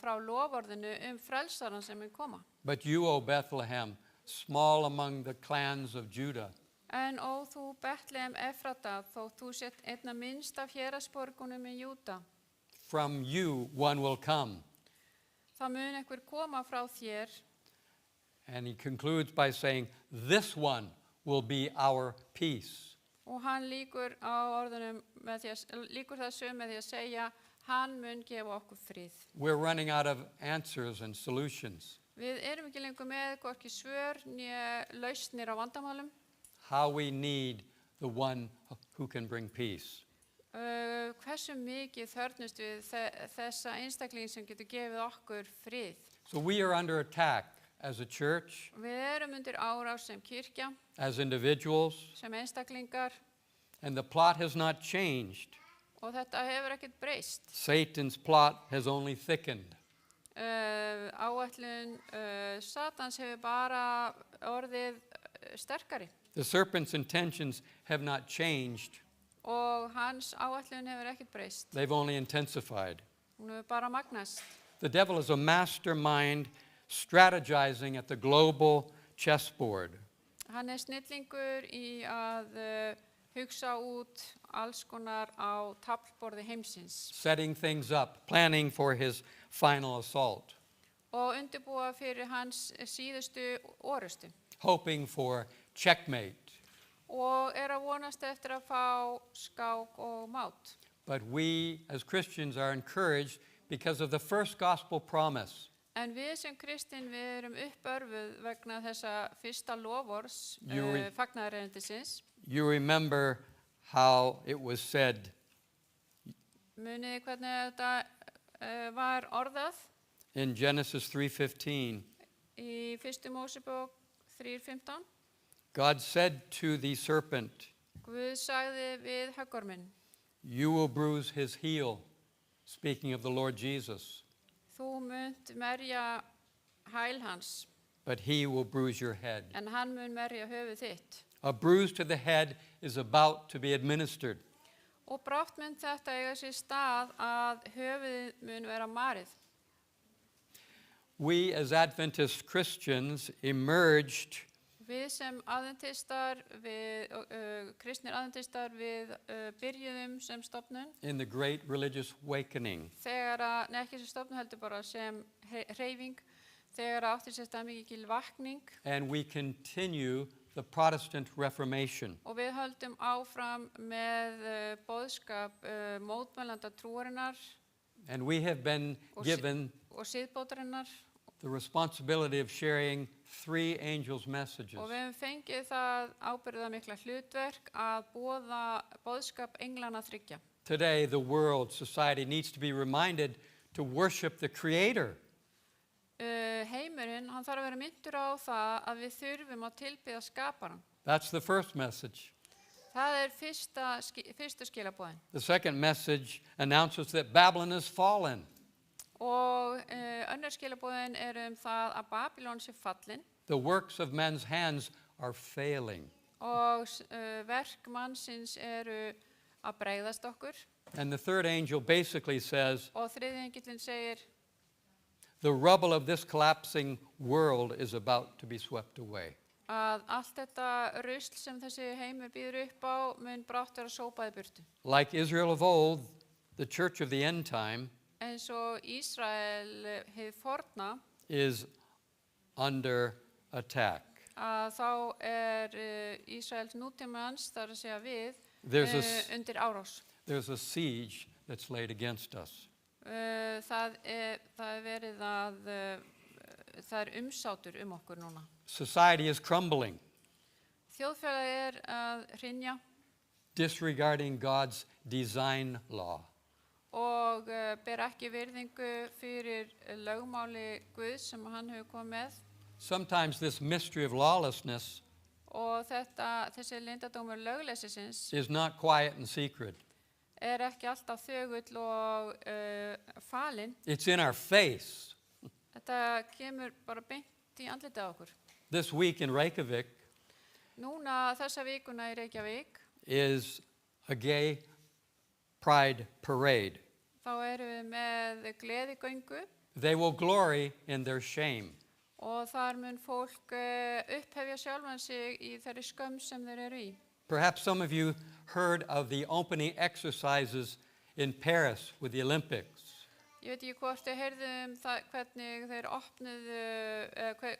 S2: frá loforðinu frelsaran sem koma.
S4: But you, O Bethlehem, small among the clans of Judah,
S2: En ó þú Betlehem Efrata, þó þú sett einna minnst af héraðsborgunum í Júda.
S4: from you one will come.
S2: Það mun einhver koma frá þér.
S4: And he concludes by saying, this one will be our peace.
S2: Og hann líkur á orðunum líkur þessu með því að segja, hann mun gefa okkur frið.
S4: We're running out of answers and solutions.
S2: Við erum ekki lengur með hvorki svör né lausnir á vandamálum.
S4: How we need the one who can bring peace.
S2: Hversu mikið þörfnust við þessa einstakling sem getur gefið okkur frið.
S4: So we are under attack as a church,
S2: Við erum undir árás sem kirkja,
S4: as individuals,
S2: sem einstaklingar
S4: and the plot has not changed.
S2: og þetta hefur ekkert breyst.
S4: Satan's plot has only thickened.
S2: Áætlun Satans hefur bara orðið sterkari
S4: The serpent's intentions have not changed.
S2: og hans áætlun hefur ekkert breyst.
S4: They've only intensified.
S2: Hún hefur bara magnast.
S4: The devil is a mastermind strategizing at the global chessboard.
S2: Hann snillingur í að hugsa út alls konar á taflborði heimsins
S4: Setting things up, planning for his final assault,
S2: og undirbúa fyrir hans síðustu orustu
S4: hoping for checkmate.
S2: og að vonast eftir að fá skák og mát.
S4: But we as Christians are encouraged because of the first gospel promise.
S2: En við sem kristin við erum uppörfuð vegna þessa fyrsta lofors
S4: Jú.
S2: fagnaðarerindisins.
S4: You remember how it was said
S2: Munið þið hvernig þetta var orðað
S4: in Genesis 3:15.
S2: í fyrstu Mósebók 3:15.
S4: God said to the serpent,
S2: Guð sagði við höggorminn,
S4: you will bruise his heel, speaking of the Lord Jesus,
S2: þú munt merja hæl hans,
S4: but he will bruise your head.
S2: en hann mun merja höfuð þitt.
S4: A bruise to the head is about to be administered.
S2: Og brátt mun þetta eiga sér stað að höfuðið mun vera marið.
S4: We as Adventist Christians emerged
S2: Við sem aðventistar, kristnir aðventistar, við byrjuðum sem stofnun,
S4: in the great religious awakening.
S2: ekki sem stofnun heldur bara sem hreyfing, þegar átti sér stað mikil vakning
S4: And we continue the Protestant Reformation.
S2: og við höldum áfram með boðskap mótmælanda trúarinnar
S4: And we have been given
S2: og siðbótarinnar
S4: the responsibility of sharing three angels' messages.
S2: og við höfum fengið það ábyrgðarmikla hlutverk að boða boðskap englana þriggja.
S4: Today, the world, society needs to be reminded to worship the Creator.
S2: Heimurinn, hann þarf að vera myndur á það að við þurfum að tilbiðja skaparan.
S4: That's the first message.
S2: Það fyrstu skilabóðin.
S4: The second message announces that Babylon has fallen.
S2: Og önnur skilabóðin það að Babylon sé fallin
S4: The works of men's hands are failing.
S2: og verk mannsins að bregðast okkur.
S4: And the third angel basically says,
S2: Og þriðji engillinn segir,
S4: the rubble of this collapsing world is about to be swept away.
S2: að allt þetta rusl sem þessi heimur býður upp á mun brátt vera sópað í burtu.
S4: Like Israel of old, the church of the end time
S2: Eins og Ísrael hið forna,
S4: is under attack.
S2: að þá Ísraels nútímans, þar að segja við,
S4: There's a,
S2: undir árás.
S4: there's a siege that's laid against us.
S2: Það verið að það umsátur okkur núna.
S4: Society is crumbling,
S2: Þjóðfélagið að hrynja
S4: disregarding God's design law.
S2: og ber ekki virðingu fyrir lögmáli Guðs sem hann hefur komið með.
S4: Sometimes this mystery of lawlessness
S2: Og þessi leyndardómur lögleysisins
S4: is not quiet and secret.
S2: ekki alltaf þögull og falinn.
S4: It's in our face.
S2: Þetta kemur bara beint í andlitið á okkur.
S4: This week in Reykjavik
S2: Núna þessa vikuna í Reykjavík,
S4: is a gay pride parade.
S2: þá erum við með gleðigöngu
S4: They will glory in their shame.
S2: og þar mun fólk upphefja sjálfan sig í þeirri skömm sem þeir eru í.
S4: Perhaps some of you heard of the opening exercises in Paris with the Olympics.
S2: Ég veit ekki hvort þið heyrðu það hvernig þeir opnuðu,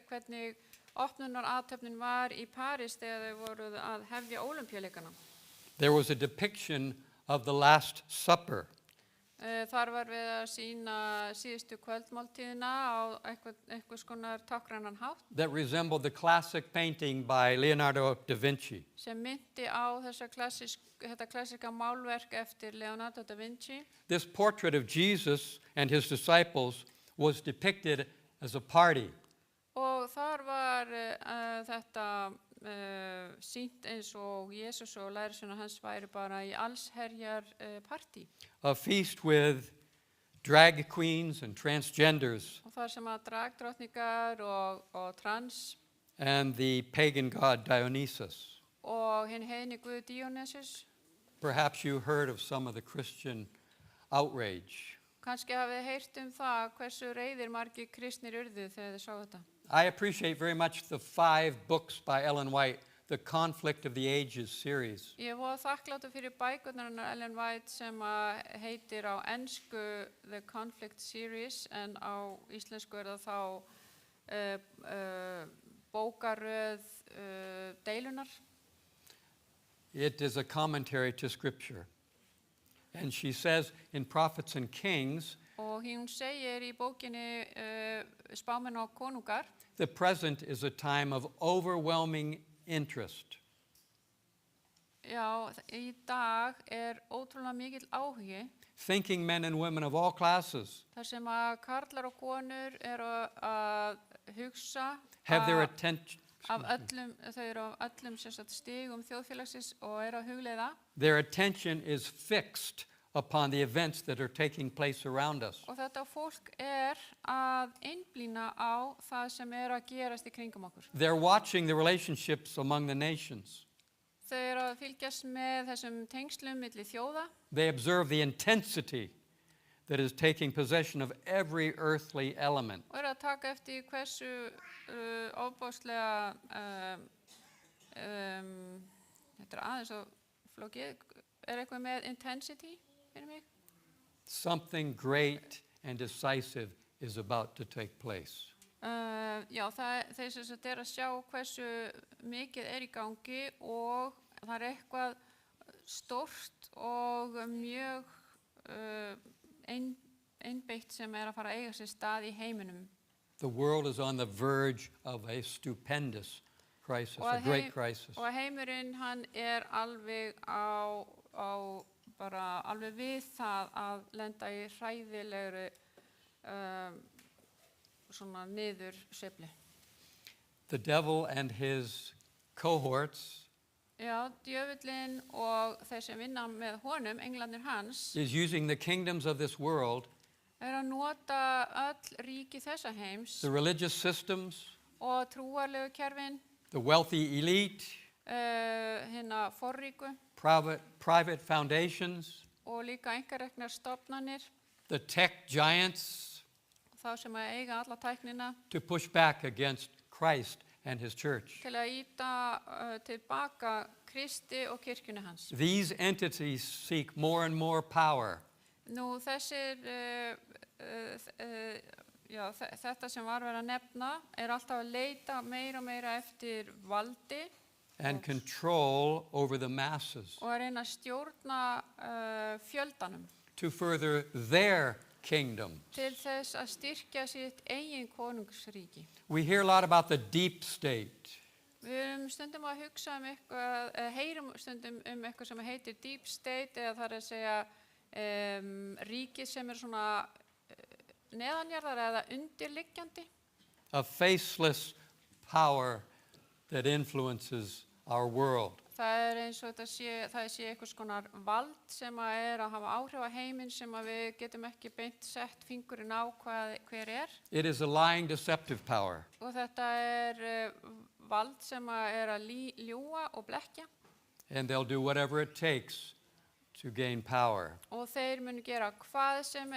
S2: hvernig opnunarathöfnin var í París þegar þeir voru að hefja ólympíuleikana.
S4: There was a depiction of the Last Supper.
S2: Þar var við að sýna síðustu kvöldmáltíðina á einhvers konar táknrænan hátt
S4: That resembled the classic painting by Leonardo da Vinci.
S2: sem myndi á þetta klassíska málverk eftir Leonardo da Vinci.
S4: This portrait of Jesus and his disciples was depicted as a party.
S2: Og þar var þetta sýnt eins og Jesús og lærisveinar hans væri bara í allsherjar partí.
S4: A feast with drag queens and transgenders
S2: Og þar sem að dragdrottningar og trans
S4: and the pagan god Dionysus.
S2: og hinn heiðni guð Dionysus.
S4: Perhaps you heard of some of the Christian outrage.
S2: Kannski hafið þið heyrt það hversu reiðir margir kristnir urðu þegar þið sáu þetta.
S4: I appreciate very much the 5 books by Ellen White, the Conflict of the Ages series.
S2: Ég var þakkláttur fyrir bækurnar Ellen White sem heitir á ensku The Conflict Series en á íslensku það þá bókaröð deilunar.
S4: It is a commentary to Scripture. And she says in Prophets and Kings,
S2: Og hún segir í bókinni Spámenn og konungar
S4: the present is a time of overwhelming interest.
S2: Já, í dag ótrúlega mikill áhugi
S4: Thinking men and women of all classes
S2: þar sem að karlar og konur að hugsa
S4: have their attention.
S2: af öllum, þau eru af öllum stigum þjóðfélagsins og að hugleiða.
S4: Their attention is fixed upon the events that are taking place around us.
S2: Og þetta fólk að einblína á það sem að gerast í kringum okkur.
S4: They're watching the relationships among the nations.
S2: Þau eru að fylgjast með þessum tengslum milli þjóða.
S4: They observe the intensity that is taking possession of every earthly element.
S2: Og eru að taka eftir hversu ofboðslega þetta aðeins og flókið eitthvað með intensity fyrir mig.
S4: Something great and decisive is about to take place.
S2: Já, þeir sem sagt að sjá hversu mikið í gangi og það eitthvað stórt og mjög einbeitt sem að fara að eiga sér stað í heiminum.
S4: The world is on the verge of a stupendous crisis, a great crisis.
S2: Og heimurinn hann alveg á bara alveg við það að lenda í hræðilegri svona niðursveiflu.
S4: The devil and his cohorts
S2: Já, djöfullinn og þeir sem vinna með honum, englarnir hans,
S4: is using the kingdoms of this world,
S2: að nota öll ríki þessa heims
S4: the religious systems,
S2: og trúarlegu kerfin,
S4: the wealthy elite,
S2: hinna forríku
S4: private foundations,
S2: og líka einkareknar stofnanir,
S4: the tech giants,
S2: þá sem að eiga alla tæknina,
S4: to push back against Christ and his church.
S2: til að ýta tilbaka Kristi og kirkjunni hans.
S4: These entities seek more and more power.
S2: Nú þessir, þetta sem var verið að nefna alltaf að leita meira og meira eftir valdi
S4: And control over the masses
S2: og að reyna að stjórna fjöldanum
S4: to further their kingdom.
S2: til þess að styrkja sitt eigin konungsríki.
S4: We hear a lot about the deep state.
S2: Við erum stundum að hugsa eitthvað, heyrum stundum eitthvað sem heitir deep state eða það að segja ríki sem svona neðanjarðar eða undirliggjandi.
S4: A faceless power that influences our world.
S2: Það eins og það sé einhvers konar vald sem að hafa áhrif á heiminn sem að við getum ekki beint sett fingurinn á hver
S4: It is a lying, deceptive power.
S2: Og þetta vald sem að ljúga og blekkja.
S4: And they'll do whatever it takes to gain power.
S2: og þeir munu gera hvað sem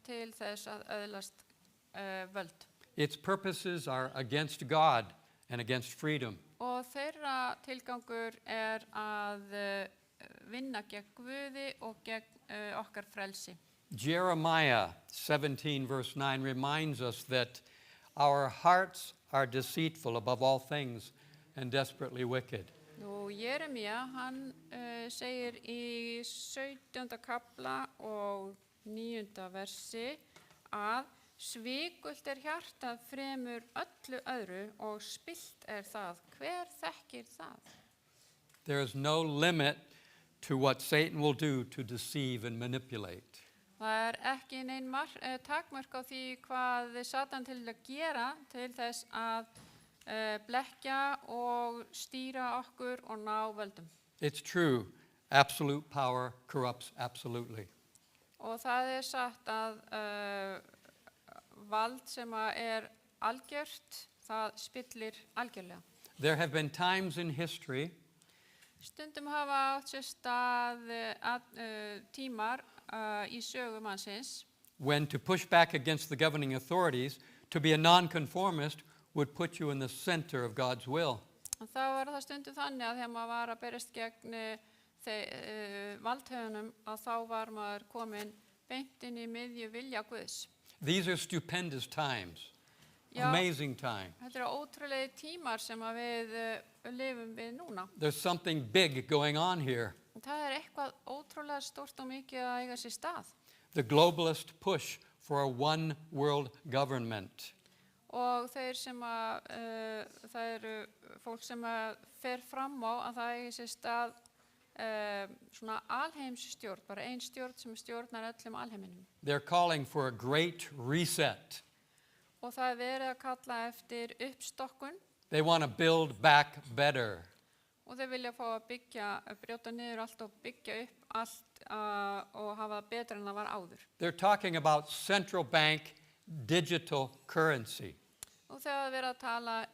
S2: til þess að öðlast völd.
S4: Its purposes are against God and against freedom.
S2: Og þeirra tilgangur að vinna gegn Guði og gegn okkar frelsi.
S4: Jeremiah 17 verse 9 reminds us that our hearts are deceitful above all things and desperately wicked.
S2: Og Jeremía, hann segir í 17. kapla og 9. versi að svikult hjartað fremur öllu öðru og spillt það. Hver þekkir það?
S4: There is no limit to what Satan will do to deceive and manipulate.
S2: Það ekki nein takmörk á því hvað Satan til að gera til þess að blekkja og stýra okkur og ná völdum.
S4: It's true, absolute power corrupts absolutely.
S2: Og það satt að vald sem algjört, það spillir algjörlega.
S4: There have been times in history
S2: Stundum hafa átt sér stað tímar í sögu mannsins
S4: when to push back against the governing authorities, to be a nonconformist, would put you in the center of God's will.
S2: og þá það stundum þannig að þegar maður var að berjast gegn valdhöfunum að þá var maður komin beint inn í miðju vilja Guðs.
S4: These are stupendous times,
S2: Já.
S4: amazing time.
S2: Þetta ótrúlegi tímar sem að við lifum við núna.
S4: There's something big going on here.
S2: Það eitthvað ótrúlega stórt og mikið að eiga sér stað.
S4: The globalist push for a one world government.
S2: Og þeir sem það fólk sem fer fram á að það eigi sér stað svona alheimsstjórn, bara ein stjórn sem stjórnar öllum alheiminum.
S4: They're calling for a great reset.
S2: Og það verið að kalla eftir uppstokkun.
S4: They want to build back better.
S2: Og þeir vilja fá að brjóta niður allt og byggja upp allt og hafa það betra en það var áður.
S4: They're talking about central bank digital currency.
S2: Og þegar verið að tala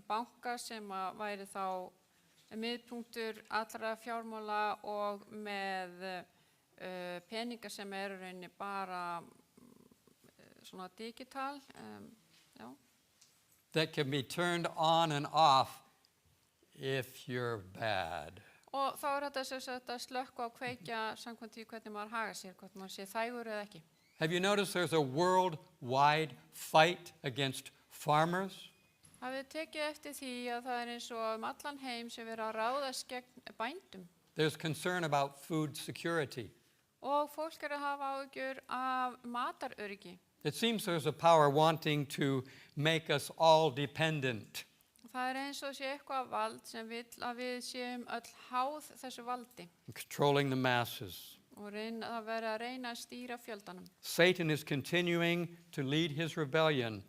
S2: banka sem væri þá miðpunktur allra fjármála og með peninga sem rauninni bara svona digital, já.
S4: That can be turned on and off if you're bad.
S2: Og þá þetta sem sagt að slökkva og kveikja samkvæmt því hvernig maður hagar sér, hvort maður sé þægur eða ekki.
S4: Have you noticed there's a worldwide fight against farmers?
S2: Hafið tekið eftir því að það eins og allan heim sem verið að ráðast gegn bændum.
S4: There's concern about food security.
S2: Og fólk að hafa áhyggjur af mataröryggi.
S4: It seems there's a power wanting to make us all dependent.
S2: Það eins og sé eitthvað vald sem vill að við séum öll háð þessu valdi.
S4: Controlling the masses.
S2: Og það verið að reyna að stýra fjöldanum.
S4: Satan is continuing to lead his rebellion.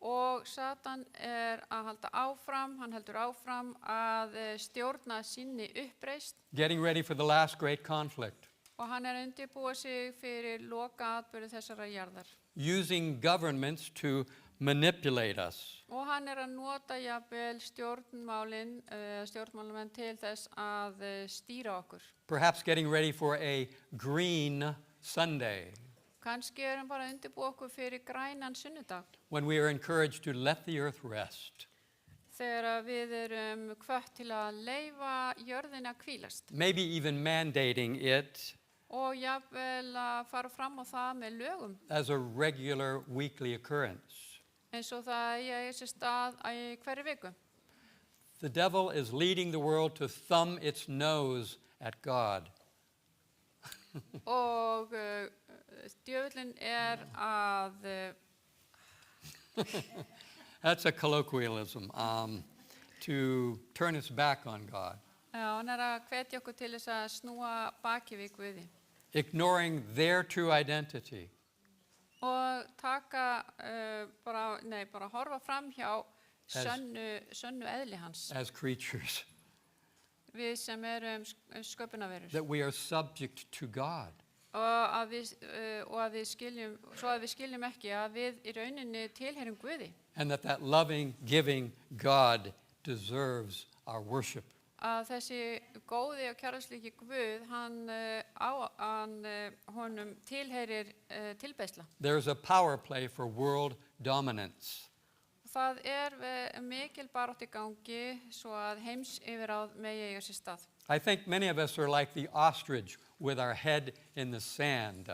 S2: Og Satan að halda áfram, hann heldur áfram að stjórna sinni uppreist.
S4: Getting ready for the last great conflict.
S2: Og hann undirbúa sig fyrir loka atburði þessara jarðar.
S4: Using governments to manipulate us.
S2: Og hann að nota jafnvel stjórnmálamenn til þess að stýra okkur.
S4: Perhaps getting ready for a green Sunday.
S2: Kannski hann bara að undirbúa okkur fyrir grænan sunnudag.
S4: When we are encouraged to let the earth rest.
S2: Þegar við hvött til að leyfa jörðina að hvílast.
S4: Maybe even mandating it.
S2: Og jafnvel að fara fram á það með lögum.
S4: As a regular weekly occurrence.
S2: Eins og það eigi sér stað í hverri viku.
S4: The devil is leading the world to thumb its nose at God.
S2: Og djöfullinn að
S4: That's a colloquialism, to turn its back on God.
S2: Já, hann að hvetja okkur til þess að snúa baki við Guði.
S4: Ignoring their true identity.
S2: Og taka, bara horfa fram hjá sönnu eðli hans.
S4: As creatures.
S2: Við sem sköpunarverur.
S4: That we are subject to God.
S2: Og að við skiljum ekki að við í rauninni tilheyrum Guði.
S4: And that loving, giving God deserves our worship.
S2: að þessi góði og kærleikslegi Guð, honum tilheyrir tilbeiðsla.
S4: There's a power play for world dominance.
S2: Það mikil barátt í gangi svo að heims yfirráð megi eiga sér stað.
S4: I think many of us are like the ostrich with our head in the sand.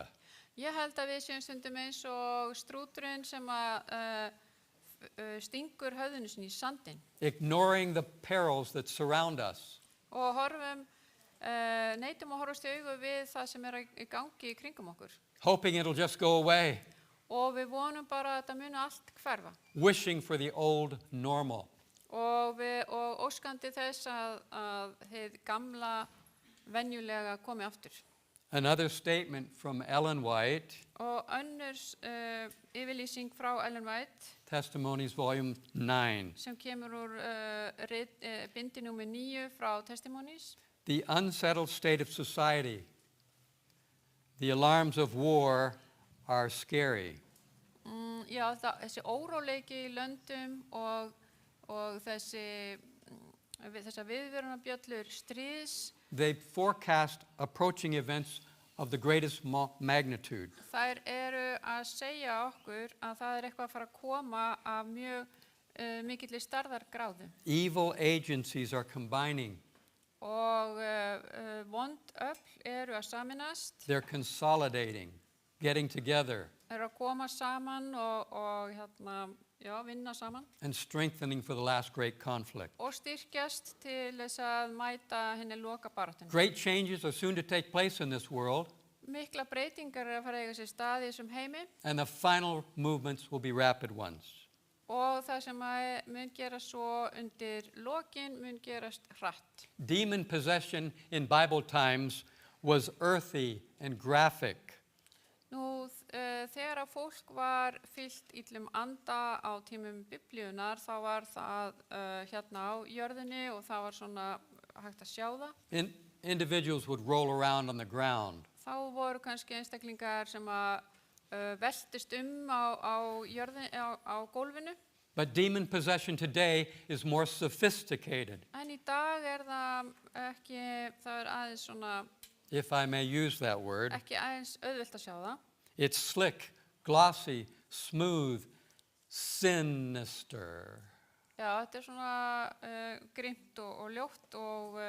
S2: Ég held að við séum stundum eins og strúturinn sem að stingur höfðinu sinni í sandinn.
S4: Ignoring the perils that surround us.
S2: Og neitum að horfast í augu við það sem í gangi í kringum okkur.
S4: Hoping it'll just go away.
S2: Og við vonum bara að þetta muni allt hverfa.
S4: Wishing for the old normal.
S2: Og óskandi þess að hið gamla venjulega komi aftur.
S4: Another statement from Ellen White,
S2: Og önnur yfirlýsing frá Ellen White
S4: Testimonies, Volume 9.
S2: sem kemur úr bindi númer 9 frá Testimonies.
S4: The unsettled state of society. The alarms of war are scary.
S2: Já, þessi óróleiki í löndum og þessar viðvörunarbjöllur stríðs,
S4: They forecast approaching events of the greatest magnitude.
S2: þær að segja okkur að það eitthvað að fara að koma af mjög mikilli stærðargráðu.
S4: Evil agencies are combining.
S2: Og vond öfl að saminast,
S4: They're consolidating, getting together,
S2: að koma saman og vinna saman.
S4: and strengthening for the last great conflict.
S2: Og styrkjast til þess að mæta henni lokabaráttunni.
S4: Great changes are soon to take place in this world,
S2: Mikla breytingar að fara að eiga sér stað í þessum heimi
S4: and the final movements will be rapid ones.
S2: og það sem mun gera svo undir lokin mun gerast hratt.
S4: Demon possession in Bible times was earthy and graphic.
S2: Nú, þegar að fólk var fyllt illum anda á tímum biblíunar, þá var það hérna á jörðinni og það var svona hægt að sjá það.
S4: Individuals would roll around on the ground.
S2: Þá voru kannski einstaklingar sem að veltist á jörðinni, á gólfinu.
S4: But demon possession today is more sophisticated,
S2: En í dag það ekki, það aðeins svona,
S4: if I may use that word.
S2: ekki aðeins auðvelt að sjá það.
S4: It's slick, glossy, smooth, sinister.
S2: Já, þetta svona grimmt og ljótt og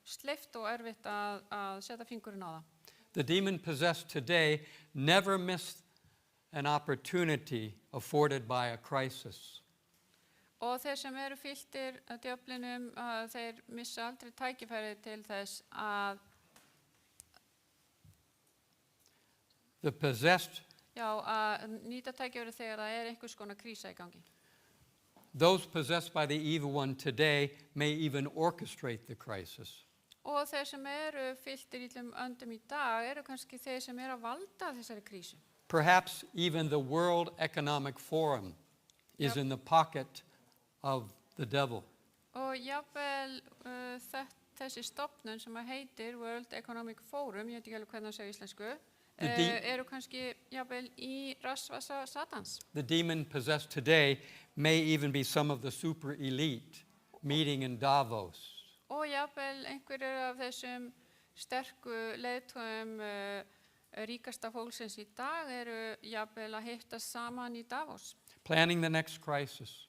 S2: sleift og erfitt að setja fingurinn á það.
S4: The demon-possessed today never miss an opportunity afforded by a crisis.
S2: Og þeir sem fylltir djöflinum, þeir missa aldrei tækifæri til þess að
S4: The possessed,
S2: að nýta tækifæri þegar það einhvers konar krísa í gangi.
S4: those possessed by the evil one today may even orchestrate the crisis.
S2: Og þeir sem fylltir illum öndum í dag kannski þeir sem að valda þessari krísu.
S4: Perhaps even the World Economic Forum is in the pocket of the devil.
S2: Og jafnvel þessi stofnun sem heitir World Economic Forum, ég veit ekki alveg hvernig það segja íslensku, kannski jafnvel í rassvasa Satans.
S4: The demon-possessed today may even be some of the super elite meeting in Davos.
S2: Og jafnvel einhverjir af þessum sterku leiðtogum ríkasta fólksins í dag jafnvel að hittast saman í Davos.
S4: Planning the next crisis.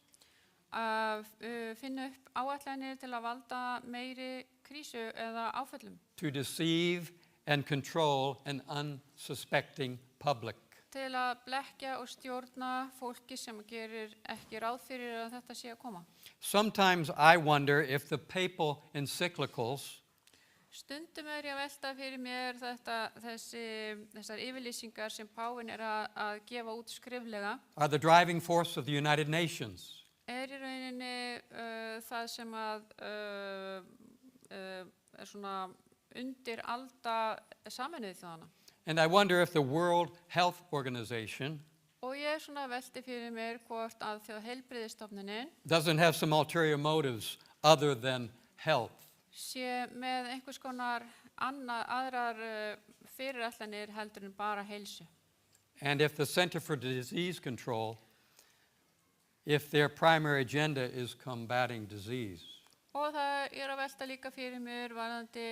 S2: Að finna upp áætlanir til að valda meiri krísu eða áföllum.
S4: To deceive and control an unsuspecting public.
S2: Til að blekkja og stjórna fólki sem gerir ekki ráð fyrir að þetta sé að koma.
S4: Sometimes I wonder if the papal encyclicals
S2: Stundum ég að velta fyrir mér þessar yfirlýsingar sem páfinn að gefa út skriflega.
S4: are the driving force of the United Nations.
S2: Í rauninni það sem svona undir alda Sameinuðu þjóðanna.
S4: And I wonder if the World Health Organization
S2: Og ég svona velti fyrir mér hvort að Þjóðheilbrigðisstofnunin
S4: doesn't have some ulterior motives other than health.
S2: sé með einhvers konar aðrar fyrirætlanir heldur en bara heilsu.
S4: And if the Center for Disease Control, if their primary agenda is combating disease.
S2: Og það að velta líka fyrir mér varðandi,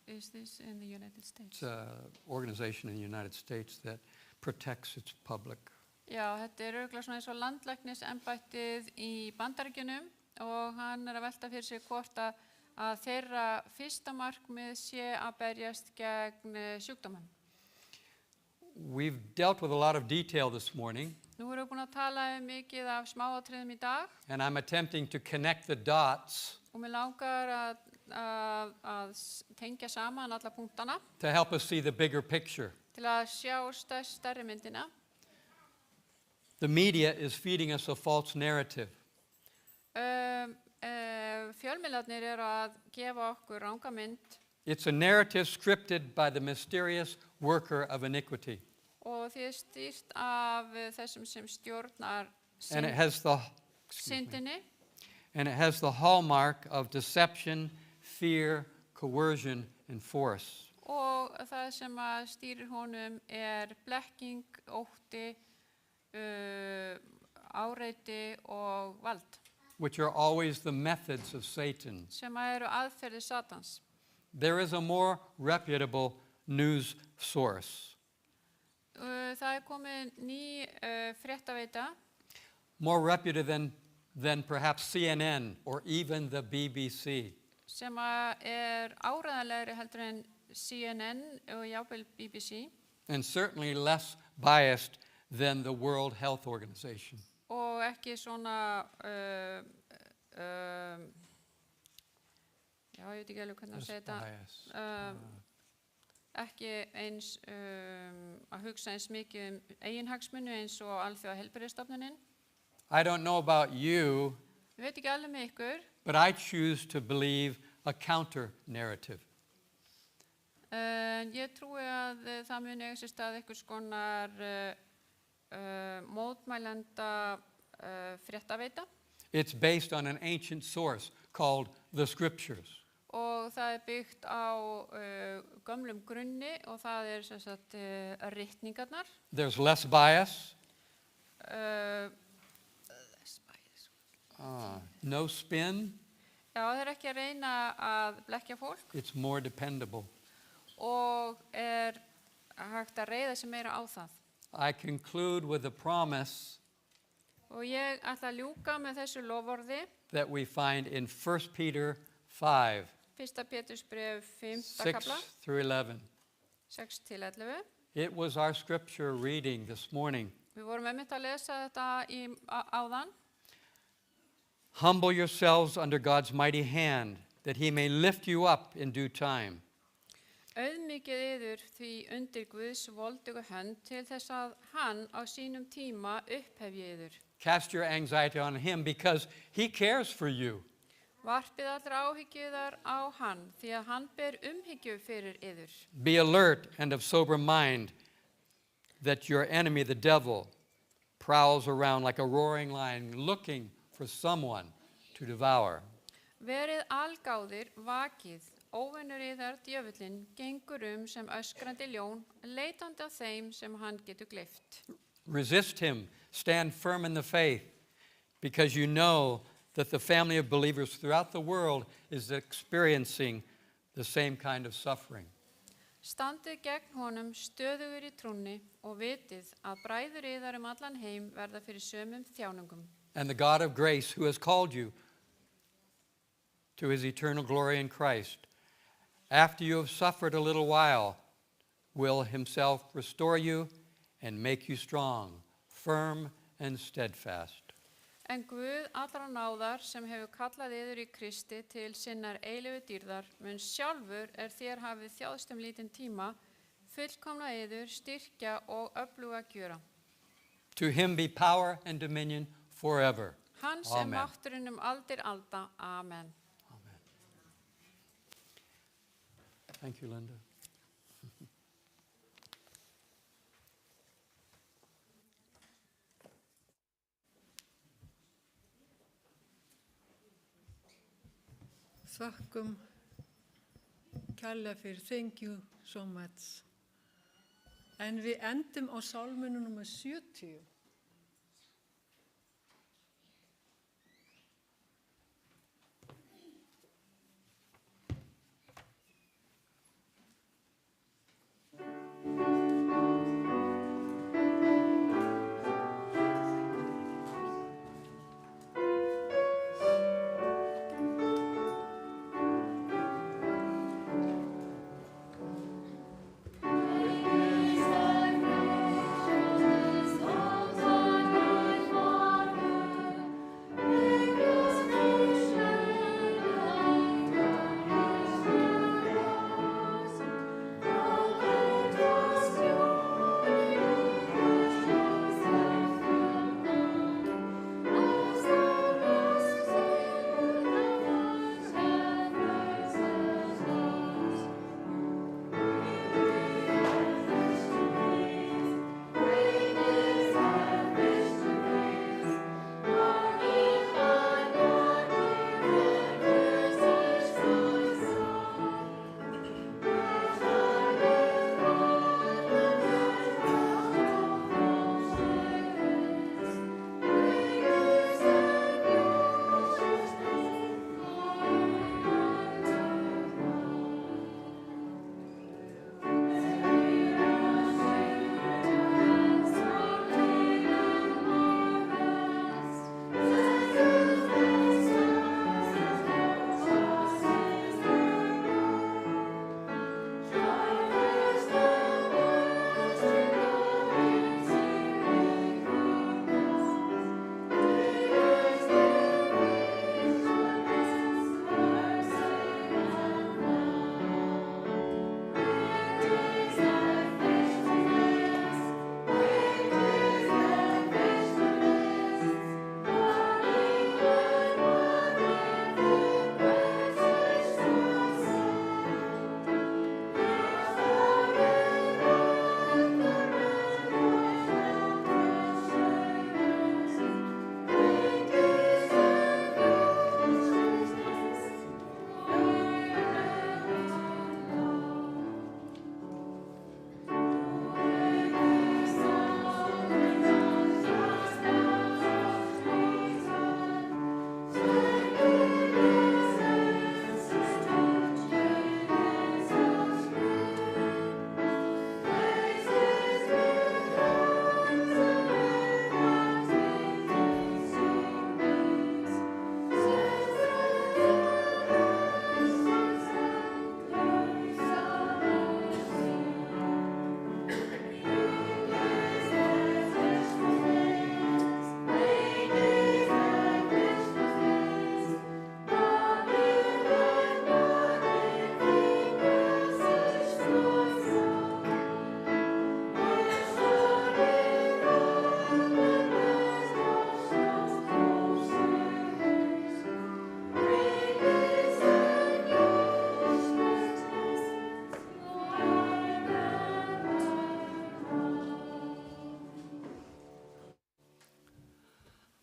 S2: is this in the United States?
S4: It's an organization in the United States that protects its public.
S2: Já, þetta örugglega svona eins og landlæknisembættið í Bandaríkjunum og hann að velta fyrir sig hvort að þeirra fyrsta markmið sé að berjast gegn sjúkdómum.
S4: We've dealt with a lot of detail this morning,
S2: Nú erum við búin að tala mikið af smáatriðum í dag
S4: and I'm attempting to connect the dots
S2: og mér langar að tengja saman alla punktana
S4: to help us see the bigger picture.
S2: til að sjá stærri myndina.
S4: The media is feeding us a false narrative.
S2: Fjölmiðlarnir eru að gefa okkur ranga mynd
S4: It's a narrative scripted by the mysterious worker of iniquity.
S2: og því stýrt af þessum sem stjórnar
S4: And it has the
S2: syndinni
S4: hallmark of deception, fear, coercion, and force.
S2: og það sem að stýrir honum blekking, ótti, áreiti og vald
S4: Which are always the methods of Satan.
S2: sem eru aðferðir Satans.
S4: There is a more reputable news source,
S2: Það komið ný fréttaveita
S4: more reputable than perhaps CNN or even the BBC.
S2: sem áræðanlegri heldur en CNN og jafnvel BBC
S4: And certainly less biased than the World Health Organization.
S2: og ekki svona já, ég veit ekki alveg hvernig að segja þetta
S4: bias.
S2: ekki eins að hugsa eins mikið eiginhagsmuni eins og alþjóða heilbrigðisstofnunin.
S4: I don't know about you,
S2: Ég veit ekki alveg með ykkur,
S4: but I choose to believe a counter narrative.
S2: en ég trúi að það muni eiga sér stað einhvers konar mótmælenda fréttaveita
S4: It's based on an ancient source called the Scriptures.
S2: og það byggt á gömlum grunni og það sem sagt ritningarnar.
S4: There's less bias, no spin,
S2: Já, það ekki að reyna að blekkja fólk
S4: it's more dependable.
S2: og hægt að reiða sig meira á það.
S4: I conclude with a promise
S2: Og ég ætla að ljúka með þessu loforði,
S4: that we find in 1 Peter 5,
S2: 1. Pétursbréf 5.
S4: 6
S2: kapla,
S4: through 11.
S2: 6-11.
S4: It was our scripture reading this morning.
S2: Við vorum einmitt að lesa þetta áðan.
S4: Humble yourselves under God's mighty hand, that he may lift you up in due time.
S2: Auðmikið yður því undir Guðs voldugu hönd til þess að hann á sínum tíma upphefji yður.
S4: Cast your anxiety on him because he cares for you.
S2: Varpið allra áhyggjuðar á hann því að hann ber umhyggju fyrir yður.
S4: Be alert and of sober mind, that your enemy, the devil, prowls around like a roaring lion looking for someone to devour.
S2: Verið algáðir, vakið, óvinnur yðar djöfullinn gengur sem öskrandi ljón, leitandi að þeim sem hann getur gleypt.
S4: Resist him, stand firm in the faith, because you know that the family of believers throughout the world is experiencing the same kind of suffering.
S2: Standið gegn honum stöðugur í trúnni og vitið að bræður yðar allan heim verða fyrir sömum þjánungum.
S4: And the God of grace, who has called you to his eternal glory in Christ, after you have suffered a little while, will himself restore you and make you strong, firm and steadfast.
S2: En Guð allra náðar sem hefur kallað yður í Kristi til sinnar eilífu dýrðar mun sjálfur þér hafið þjáðst lítinn tíma fullkomna yður, styrkja og öfluga gjöra.
S4: To him be power and dominion forever.
S2: Hans
S4: Amen.
S2: mátturinn aldir alda. Amen.
S4: Amen. Thank you, Linda.
S1: Þakkum kærlega fyrir. Thank you so much. En við endum á sálminu númer 70.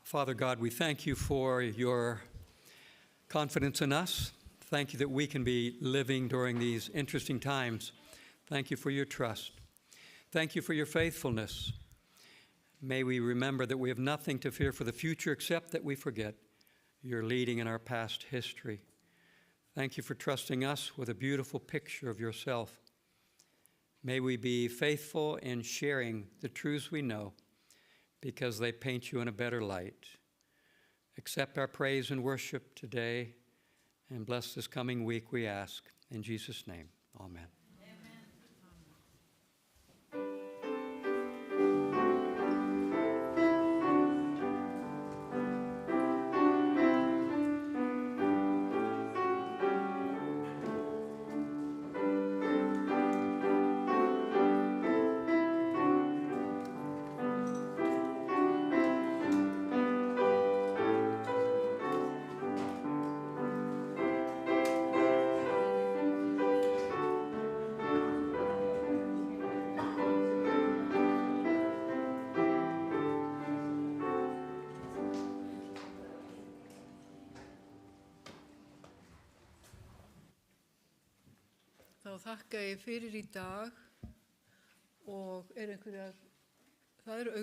S4: Father God, we thank you for your confidence in us. Thank you that we can be living during these interesting times. Thank you for your trust. Thank you for your faithfulness. May we remember that we have nothing to fear for the future except that we forget your leading in our past history. Thank you for trusting us with a beautiful picture of yourself. May we be faithful in sharing the truths we know because they paint you in a better light. Accept our praise and worship today and bless this coming week, we ask. In Jesus' name, amen.
S1: Þá þakka ég fyrir í dag og það eru